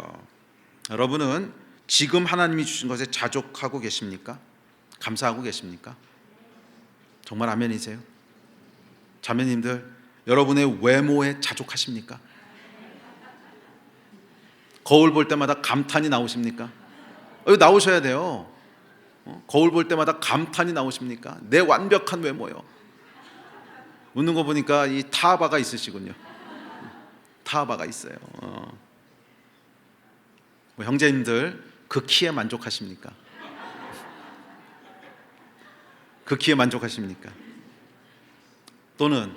여러분은 지금 하나님이 주신 것에 자족하고 계십니까? 감사하고 계십니까? 정말 아멘이세요? 자매님들, 여러분의 외모에 자족하십니까? 거울 볼 때마다 감탄이 나오십니까? 나오셔야 돼요. 거울 볼 때마다 감탄이 나오십니까? 내 완벽한 외모요. 웃는 거 보니까 이 타바가 있으시군요. 타바가 있어요. 형제님들, 그 키에 만족하십니까? 그 키에 만족하십니까? 또는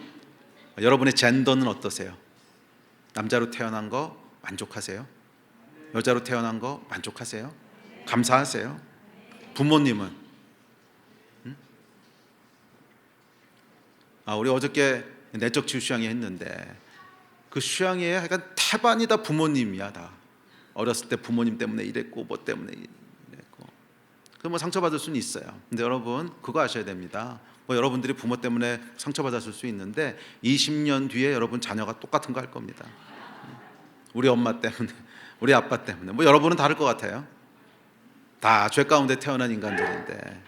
여러분의 젠더는 어떠세요? 남자로 태어난 거 만족하세요? 여자로 태어난 거 만족하세요? 감사하세요? 부모님은? 우리 어저께 내적 치유 수양회 했는데, 그 수양회에 약간 태반이 다 부모님이야. 다 어렸을 때 부모님 때문에 이랬고 뭐 때문에 이랬고. 그 상처받을 수는 있어요. 근데 여러분, 그거 아셔야 됩니다. 여러분들이 부모 때문에 상처받았을 수 있는데 20년 뒤에 여러분 자녀가 똑같은 거 할 겁니다. 우리 엄마 때문에, 우리 아빠 때문에. 여러분은 다를 것 같아요. 다 죄 가운데 태어난 인간들인데,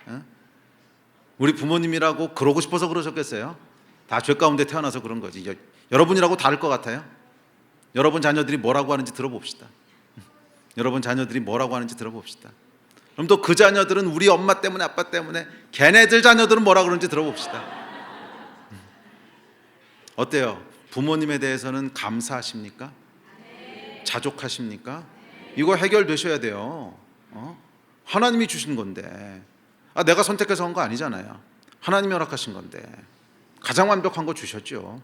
우리 부모님이라고 그러고 싶어서 그러셨겠어요? 다 죄 가운데 태어나서 그런 거지. 여러분이라고 다를 것 같아요? 여러분 자녀들이 뭐라고 하는지 들어봅시다. 여러분 자녀들이 뭐라고 하는지 들어봅시다. 그럼 또 그 자녀들은 우리 엄마 때문에, 아빠 때문에, 걔네들 자녀들은 뭐라 그러는지 들어봅시다. 어때요? 부모님에 대해서는 감사하십니까? 자족하십니까? 이거 해결되셔야 돼요. 하나님이 주신 건데, 내가 선택해서 한 거 아니잖아요. 하나님이 허락하신 건데 가장 완벽한 거 주셨죠.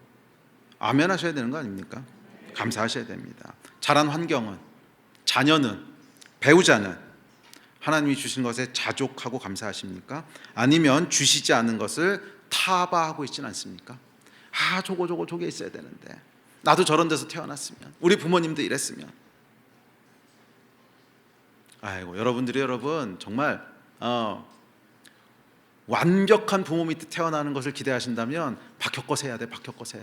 아멘 하셔야 되는 거 아닙니까? 감사하셔야 됩니다. 자란 환경은, 자녀는, 배우자는 하나님이 주신 것에 자족하고 감사하십니까? 아니면 주시지 않은 것을 타바하고 있지는 않습니까? 저게 있어야 되는데, 나도 저런 데서 태어났으면, 우리 부모님도 이랬으면. 여러분들이 정말 완벽한 부모 밑에 태어나는 것을 기대하신다면 박혁거세 해야 돼. 박혁거세.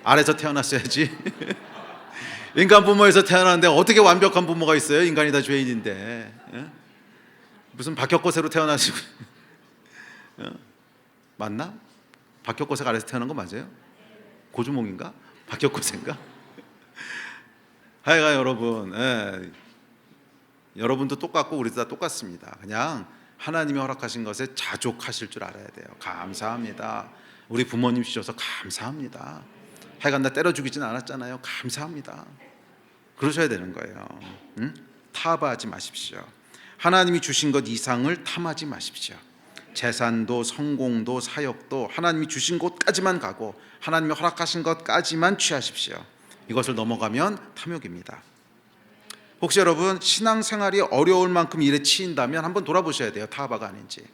아래서 태어났어야지. 인간 부모에서 태어났는데 어떻게 완벽한 부모가 있어요? 인간이 다 죄인인데. 무슨 박혁거세로 태어나시고. 맞나? 박혁거세가 아래서 태어난 거 맞아요? 고주몽인가? 박혁거세인가? 하여간 여러분, 여러분도 똑같고 우리도 다 똑같습니다. 그냥 하나님이 허락하신 것에 자족하실 줄 알아야 돼요. 감사합니다. 우리 부모님 주셔서 감사합니다. 하여간 나 때려 죽이진 않았잖아요. 감사합니다. 그러셔야 되는 거예요. 타바하지 마십시오. 하나님이 주신 것 이상을 탐하지 마십시오. 재산도 성공도 사역도 하나님이 주신 곳까지만 가고 하나님이 허락하신 것까지만 취하십시오. 이것을 넘어가면 탐욕입니다. 혹시 여러분 신앙생활이 어려울 만큼 일에 치인다면 한번 돌아보셔야 돼요. 타바가 아닌지.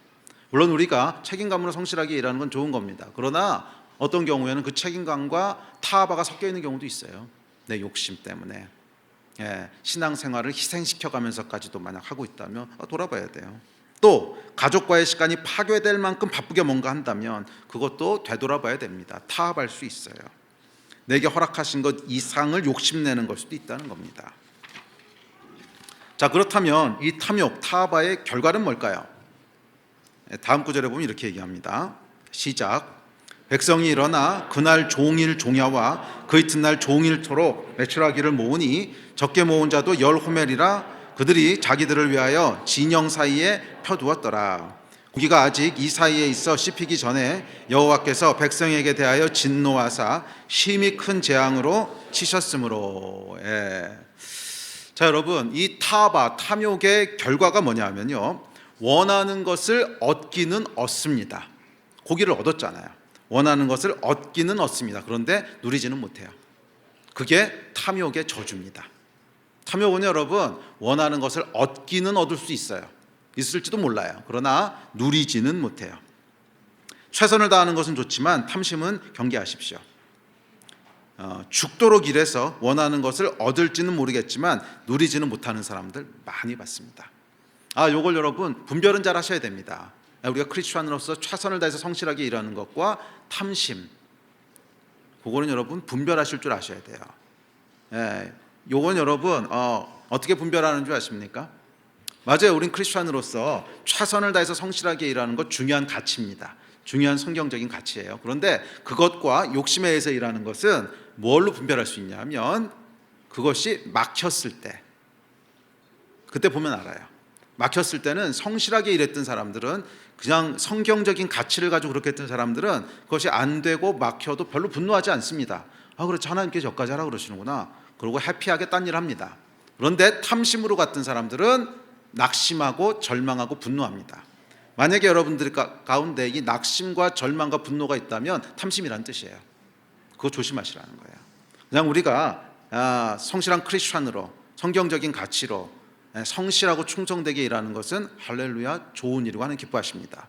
물론 우리가 책임감으로 성실하게 일하는 건 좋은 겁니다. 그러나 어떤 경우에는 그 책임감과 타바가 섞여 있는 경우도 있어요. 내 욕심 때문에. 신앙생활을 희생시켜가면서까지도 만약 하고 있다면 돌아봐야 돼요. 또 가족과의 시간이 파괴될 만큼 바쁘게 뭔가 한다면 그것도 되돌아봐야 됩니다. 타협할 수 있어요. 내게 허락하신 것 이상을 욕심내는 걸 수도 있다는 겁니다. 자, 그렇다면 이 탐욕, 타바의 결과는 뭘까요? 다음 구절에 보면 이렇게 얘기합니다. 시작. 백성이 일어나 그날 종일 종야와 그 이튿날 종일토록 매출하기를 모으니 적게 모은 자도 10호멜이라 그들이 자기들을 위하여 진영 사이에 펴두었더라. 고기가 아직 이 사이에 있어 씹히기 전에 여호와께서 백성에게 대하여 진노하사 심히 큰 재앙으로 치셨으므로. 자, 여러분, 이 타바, 탐욕의 결과가 뭐냐면요, 원하는 것을 얻기는 얻습니다. 고기를 얻었잖아요. 원하는 것을 얻기는 얻습니다. 그런데 누리지는 못해요. 그게 탐욕의 저주입니다. 탐욕은 여러분, 원하는 것을 얻기는 얻을 수 있어요. 있을지도 몰라요. 그러나 누리지는 못해요. 최선을 다하는 것은 좋지만 탐심은 경계하십시오. 죽도록 일해서 원하는 것을 얻을지는 모르겠지만 누리지는 못하는 사람들 많이 봤습니다. 요걸 여러분 분별은 잘 하셔야 됩니다. 우리가 크리스천으로서 최선을 다해서 성실하게 일하는 것과 탐심, 그거는 여러분 분별하실 줄 아셔야 돼요. 요건 여러분 어떻게 분별하는 줄 아십니까? 맞아요. 우린 크리스천으로서 최선을 다해서 성실하게 일하는 것 중요한 가치입니다. 중요한 성경적인 가치예요. 그런데 그것과 욕심에 의해서 일하는 것은 뭘로 분별할 수 있냐면 그것이 막혔을 때, 그때 보면 알아요. 막혔을 때는 성실하게 일했던 사람들은, 그냥 성경적인 가치를 가지고 그렇게 했던 사람들은 그것이 안 되고 막혀도 별로 분노하지 않습니다. 그렇지, 하나님께서 여기까지 하라고 그러시는구나. 그러고 해피하게 딴 일 합니다. 그런데 탐심으로 갔던 사람들은 낙심하고 절망하고 분노합니다. 만약에 여러분들 가운데 이 낙심과 절망과 분노가 있다면 탐심이란 뜻이에요. 그거 조심하시라는 거예요. 그냥 우리가 성실한 크리스천으로 성경적인 가치로 성실하고 충성되게 일하는 것은 할렐루야 좋은 일이고 하나님 기뻐하십니다.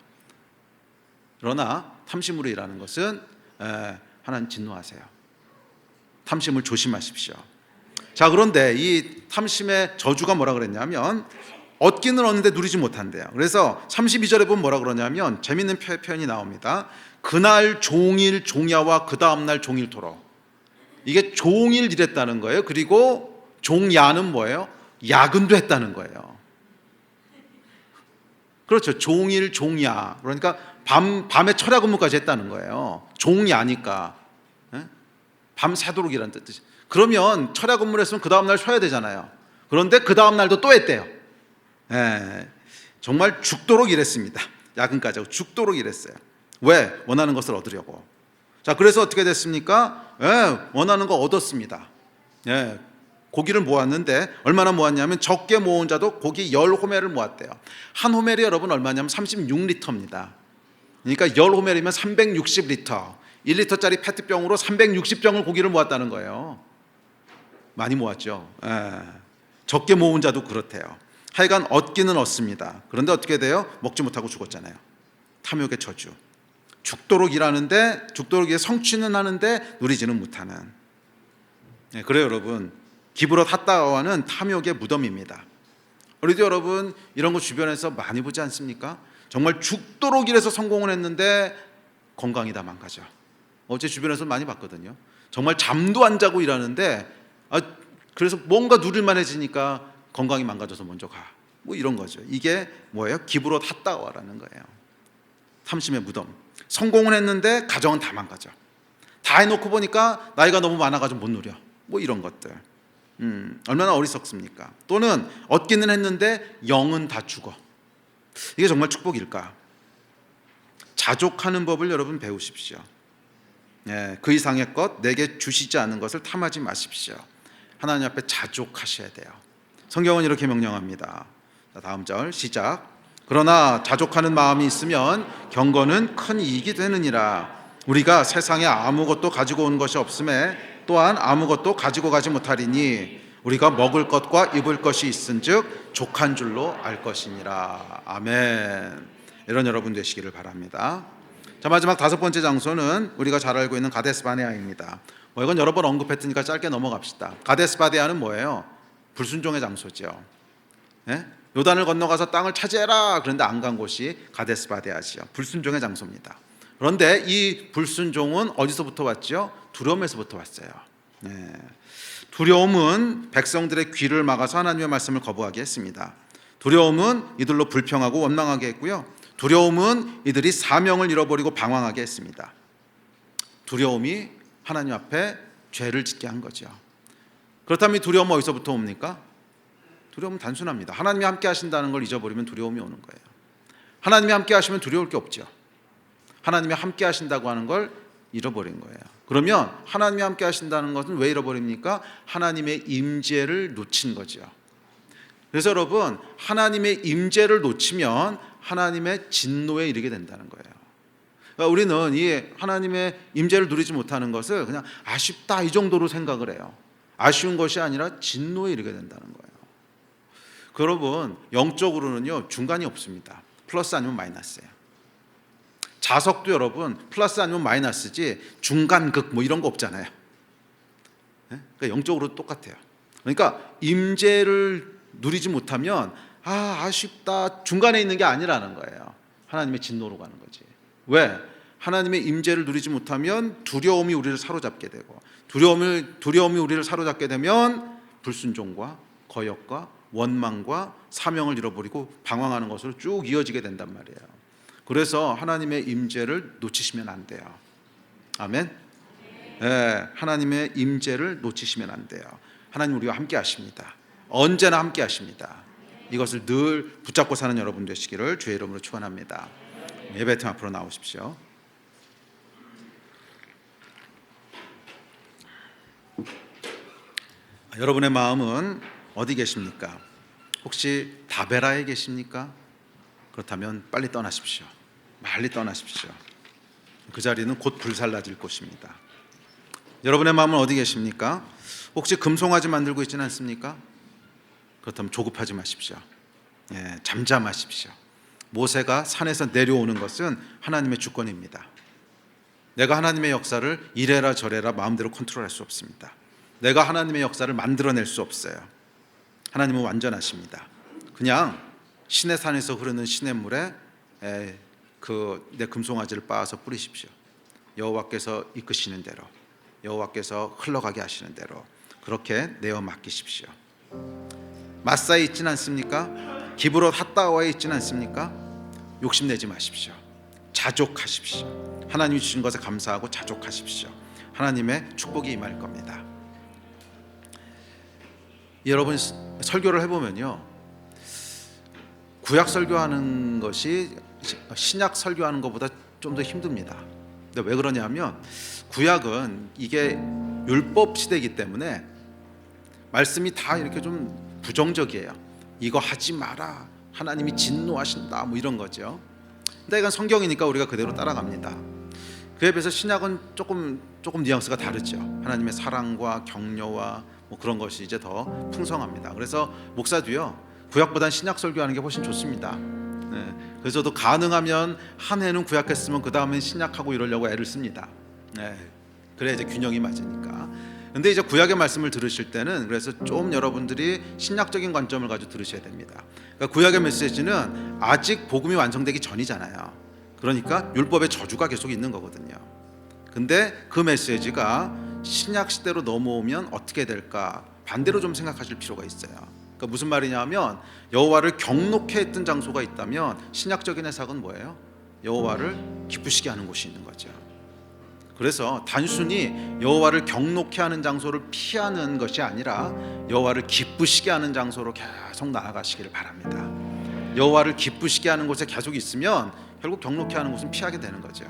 그러나 탐심으로 일하는 것은 하나님 진노하세요. 탐심을 조심하십시오. 자, 그런데 이 탐심의 저주가 뭐라 그랬냐면 얻기는 얻는데 누리지 못한대요. 그래서 32절에 보면 뭐라 그러냐면 재밌는 표현이 나옵니다. 그날 종일 종야와 그 다음날 종일토록. 이게 종일 일했다는 거예요. 그리고 종야는 뭐예요? 야근도 했다는 거예요. 그렇죠. 종일 종야. 그러니까 밤에 철야 근무까지 했다는 거예요. 종야니까. 밤새도록이라는 뜻이죠. 그러면 철야 근무를 했으면 그 다음날 쉬어야 되잖아요. 그런데 그 다음날도 또 했대요. 정말 죽도록 일했습니다. 야근까지 하고 죽도록 일했어요. 왜? 원하는 것을 얻으려고. 자, 그래서 어떻게 됐습니까? 원하는 거 얻었습니다. 고기를 모았는데 얼마나 모았냐면 적게 모은 자도 고기 10호멜을 모았대요. 한 호멜이 여러분 얼마냐면 36리터입니다. 그러니까 10호멜이면 360리터. 1리터짜리 페트병으로 360병을 고기를 모았다는 거예요. 많이 모았죠. 적게 모은 자도 그렇대요. 하여간 얻기는 얻습니다. 그런데 어떻게 돼요? 먹지 못하고 죽었잖아요. 탐욕의 저주. 죽도록 일하는데, 죽도록 일해 성취는 하는데 누리지는 못하는. 그래요, 여러분. 기브롯 핫다와는 탐욕의 무덤입니다. 우리도 여러분 이런 거 주변에서 많이 보지 않습니까? 정말 죽도록 일해서 성공을 했는데 건강이 다 망가져. 제 주변에서 많이 봤거든요. 정말 잠도 안 자고 일하는데 그래서 뭔가 누릴만해지니까 건강이 망가져서 먼저 가. 이런 거죠. 이게 뭐예요? 기브롯 핫다와라는 거예요. 탐심의 무덤. 성공을 했는데 가정은 다 망가져. 다 해놓고 보니까 나이가 너무 많아가지고 못 누려. 이런 것들. 얼마나 어리석습니까? 또는 얻기는 했는데 영은 다 죽어. 이게 정말 축복일까? 자족하는 법을 여러분 배우십시오. 그 이상의 것 내게 주시지 않은 것을 탐하지 마십시오. 하나님 앞에 자족하셔야 돼요. 성경은 이렇게 명령합니다. 다음 절 시작. 그러나 자족하는 마음이 있으면 경건은 큰 이익이 되느니라. 우리가 세상에 아무것도 가지고 온 것이 없음에 또한 아무것도 가지고 가지 못하리니 우리가 먹을 것과 입을 것이 있은즉 족한 줄로 알 것이니라. 아멘. 이런 여러분 되시기를 바랍니다. 자, 마지막 다섯 번째 장소는 우리가 잘 알고 있는 가데스 바네아입니다. 이건 여러 번 언급했으니까 짧게 넘어갑시다. 가데스 바네아는 뭐예요? 불순종의 장소죠. 예? 요단을 건너가서 땅을 차지해라 그런데 안 간 곳이 가데스 바네아지요. 불순종의 장소입니다. 그런데 이 불순종은 어디서부터 왔죠? 두려움에서부터 왔어요. 네. 두려움은 백성들의 귀를 막아서 하나님의 말씀을 거부하게 했습니다. 두려움은 이들로 불평하고 원망하게 했고요. 두려움은 이들이 사명을 잃어버리고 방황하게 했습니다. 두려움이 하나님 앞에 죄를 짓게 한 거죠. 그렇다면 이 두려움은 어디서부터 옵니까? 두려움은 단순합니다. 하나님이 함께 하신다는 걸 잊어버리면 두려움이 오는 거예요. 하나님이 함께 하시면 두려울 게 없죠. 하나님이 함께 하신다고 하는 걸 잃어버린 거예요. 그러면 하나님이 함께 하신다는 것은 왜 잃어버립니까? 하나님의 임재를 놓친 거죠. 그래서 여러분, 하나님의 임재를 놓치면 하나님의 진노에 이르게 된다는 거예요. 그러니까 우리는 이 하나님의 임재를 누리지 못하는 것을 그냥 아쉽다 이 정도로 생각을 해요. 아쉬운 것이 아니라 진노에 이르게 된다는 거예요. 여러분, 영적으로는요 중간이 없습니다. 플러스 아니면 마이너스예요. 자석도 여러분 플러스 아니면 마이너스지 중간극 뭐 이런 거 없잖아요. 그러니까 영적으로 똑같아요. 그러니까 임재를 누리지 못하면 아쉽다 중간에 있는 게 아니라는 거예요. 하나님의 진노로 가는 거지. 왜? 하나님의 임재를 누리지 못하면 두려움이 우리를 사로잡게 되고 두려움이 우리를 사로잡게 되면 불순종과 거역과 원망과 사명을 잃어버리고 방황하는 것으로 쭉 이어지게 된단 말이에요. 그래서 하나님의 임재를 놓치시면 안 돼요. 아멘. 네, 하나님의 임재를 놓치시면 안 돼요. 하나님 우리와 함께 하십니다. 언제나 함께 하십니다. 이것을 늘 붙잡고 사는 여러분 되시기를 주의 이름으로 축원합니다. 예배팀 앞으로 나오십시오. 여러분의 마음은 어디 계십니까? 혹시 다베라에 계십니까? 그렇다면 빨리 떠나십시오. 빨리 떠나십시오. 그 자리는 곧 불살라질 곳입니다. 여러분의 마음은 어디 계십니까? 혹시 금송아지 만들고 있지는 않습니까? 그렇다면 조급하지 마십시오. 잠잠하십시오. 모세가 산에서 내려오는 것은 하나님의 주권입니다. 내가 하나님의 역사를 이래라 저래라 마음대로 컨트롤할 수 없습니다. 내가 하나님의 역사를 만들어낼 수 없어요. 하나님은 완전하십니다. 그냥 시내 산에서 흐르는 시냇물에 내 금송아지를 빻아서 뿌리십시오. 여호와께서 이끄시는 대로, 여호와께서 흘러가게 하시는 대로 그렇게 내어 맡기십시오. 마사에 있지는 않습니까? 기브롯 핫다와에 있지는 않습니까? 욕심내지 마십시오. 자족하십시오. 하나님이 주신 것에 감사하고 자족하십시오. 하나님의 축복이 임할 겁니다. 여러분 설교를 해보면요, 구약 설교하는 것이 신약 설교하는 것보다 좀 더 힘듭니다. 근데 왜 그러냐면 구약은 이게 율법 시대이기 때문에 말씀이 다 이렇게 좀 부정적이에요. 이거 하지 마라, 하나님이 진노하신다 뭐 이런 거죠. 근데 이건 성경이니까 우리가 그대로 따라갑니다. 그에 비해서 신약은 조금 뉘앙스가 다르죠. 하나님의 사랑과 격려와 뭐 그런 것이 이제 더 풍성합니다. 그래서 목사도요 구약보단 신약 설교하는 게 훨씬 좋습니다. 그래서 저도 가능하면 한 해는 구약했으면 그 다음엔 신약하고 이러려고 애를 씁니다. 그래야 이제 균형이 맞으니까. 근데 이제 구약의 말씀을 들으실 때는 그래서 좀 여러분들이 신약적인 관점을 가지고 들으셔야 됩니다. 그러니까 구약의 메시지는 아직 복음이 완성되기 전이잖아요. 그러니까 율법의 저주가 계속 있는 거거든요. 근데 그 메시지가 신약 시대로 넘어오면 어떻게 될까 반대로 좀 생각하실 필요가 있어요. 그러니까 무슨 말이냐면 여호와를 경록해 했던 장소가 있다면 신약적인 해석은 뭐예요? 여호와를 기쁘시게 하는 곳이 있는 거죠. 그래서 단순히 여호와를 경록해 하는 장소를 피하는 것이 아니라 여호와를 기쁘시게 하는 장소로 계속 나아가시기를 바랍니다. 여호와를 기쁘시게 하는 곳에 계속 있으면 결국 경록해 하는 곳은 피하게 되는 거죠.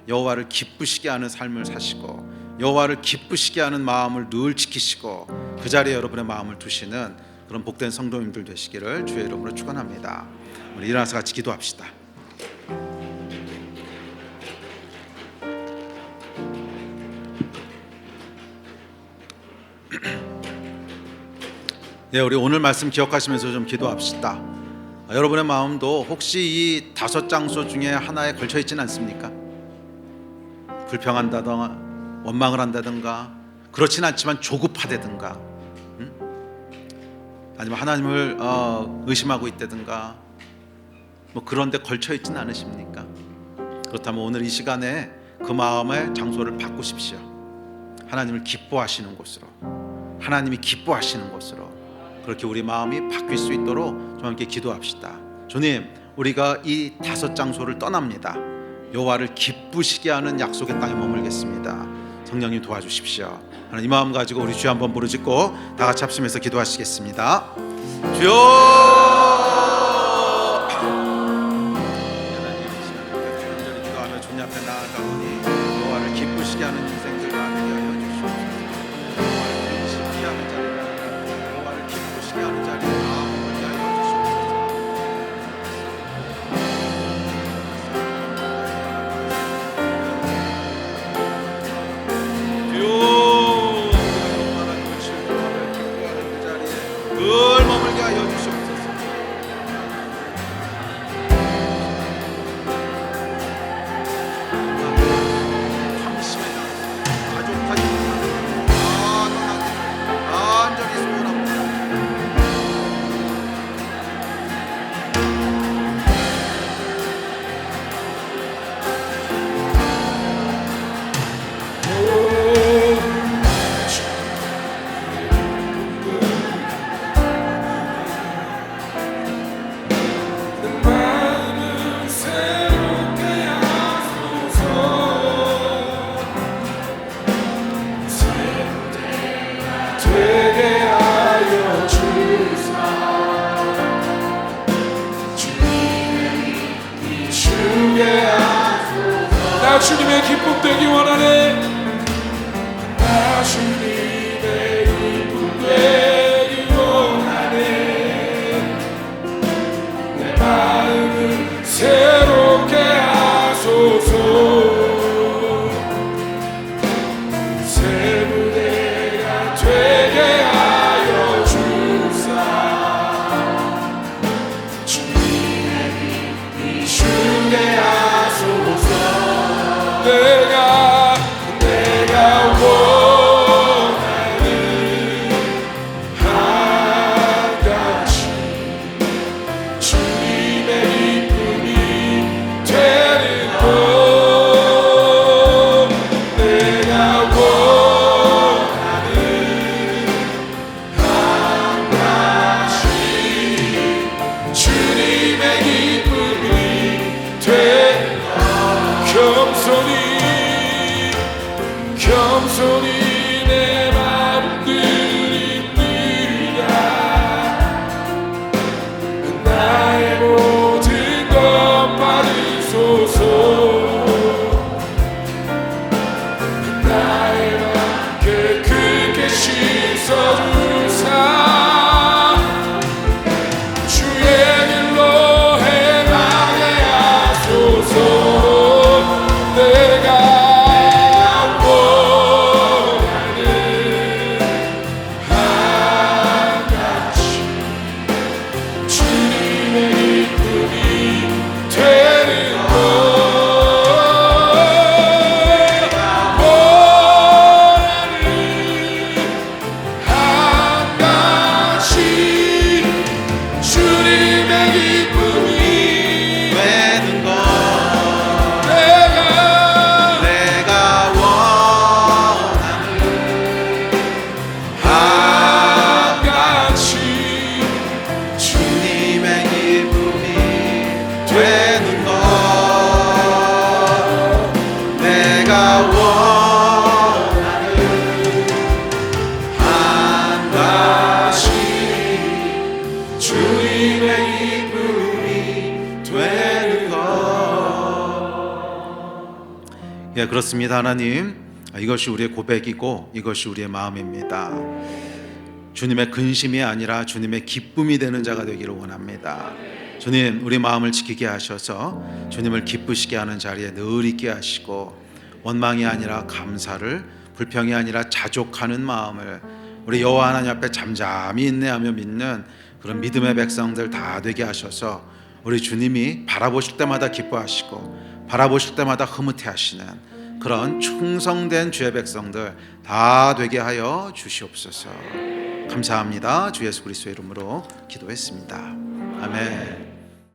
여호와를 기쁘시게 하는 삶을 사시고 여호와를 기쁘시게 하는 마음을 늘 지키시고 그 자리에 여러분의 마음을 두시는 그런 복된 성도님들 되시기를 주의 이름으로 축원합니다. 우리 일어나서 같이 기도합시다. 우리 오늘 말씀 기억하시면서 좀 기도합시다. 여러분의 마음도 혹시 이 5장소 중에 하나에 걸쳐 있지는 않습니까? 불평한다던가 원망을 한다든가, 그렇진 않지만 조급하다든가, 아니면 하나님을 의심하고 있다든가, 뭐 그런 데 걸쳐 있지는 않으십니까? 그렇다면 오늘 이 시간에 그 마음의 장소를 바꾸십시오. 하나님을 기뻐하시는 곳으로, 하나님이 기뻐하시는 곳으로, 그렇게 우리 마음이 바뀔 수 있도록 좀 함께 기도합시다. 주님, 우리가 이 5장소를 떠납니다. 여호와를 기쁘시게 하는 약속의 땅에 머물겠습니다. 성령님 도와주십시오. 하나님, 이 마음 가지고 우리 주여 한번 부르짖고 다 같이 합심해서 기도하시겠습니다. 주여! 기쁘시게 하는 인생들 나누게 하여 주시옵소서. 여호와를 기쁘시게 하는 자리에, 여호와를 기쁘시게 하는 자리에 마음을 하여 주시옵소서. 주여, 하나님을 즐거워하며 기뻐하는 그 자리에 늘 머물게 하여 주시옵소서. 주님의 기쁨 되기 원하네. 나 주님의 기쁨 되기 원하네. 내 마음을 새롭게 하소서. 새 무대가 되게 하여 주사. 주님의 빛이 주게 하소서. 내가 원하는 한가지 주님의 기쁨이 되는 것. 내가 원하는 한가지 주님의 기쁨이 되는 것. 겸손히 내 마음 드립니다. 나의 모든 것 받으소서. 나의 맘 깨끗게 씻어주사. 주의 길로 행하게 하소서. 내가 예, 그렇습니다. 하나님, 이것이 우리의 고백이고 이것이 우리의 마음입니다. 주님의 근심이 아니라 주님의 기쁨이 되는 자가 되기를 원합니다. 주님, 우리 마음을 지키게 하셔서 주님을 기쁘시게 하는 자리에 늘 있게 하시고, 원망이 아니라 감사를, 불평이 아니라 자족하는 마음을, 우리 여호와 하나님 앞에 잠잠히 인내하며 믿는 그런 믿음의 백성들 다 되게 하셔서 우리 주님이 바라보실 때마다 기뻐하시고 바라보실 때마다 흐뭇해하시는 그런 충성된 주의 백성들 다 되게 하여 주시옵소서. 감사합니다. 주 예수 그리스도의 이름으로 기도했습니다. 아멘.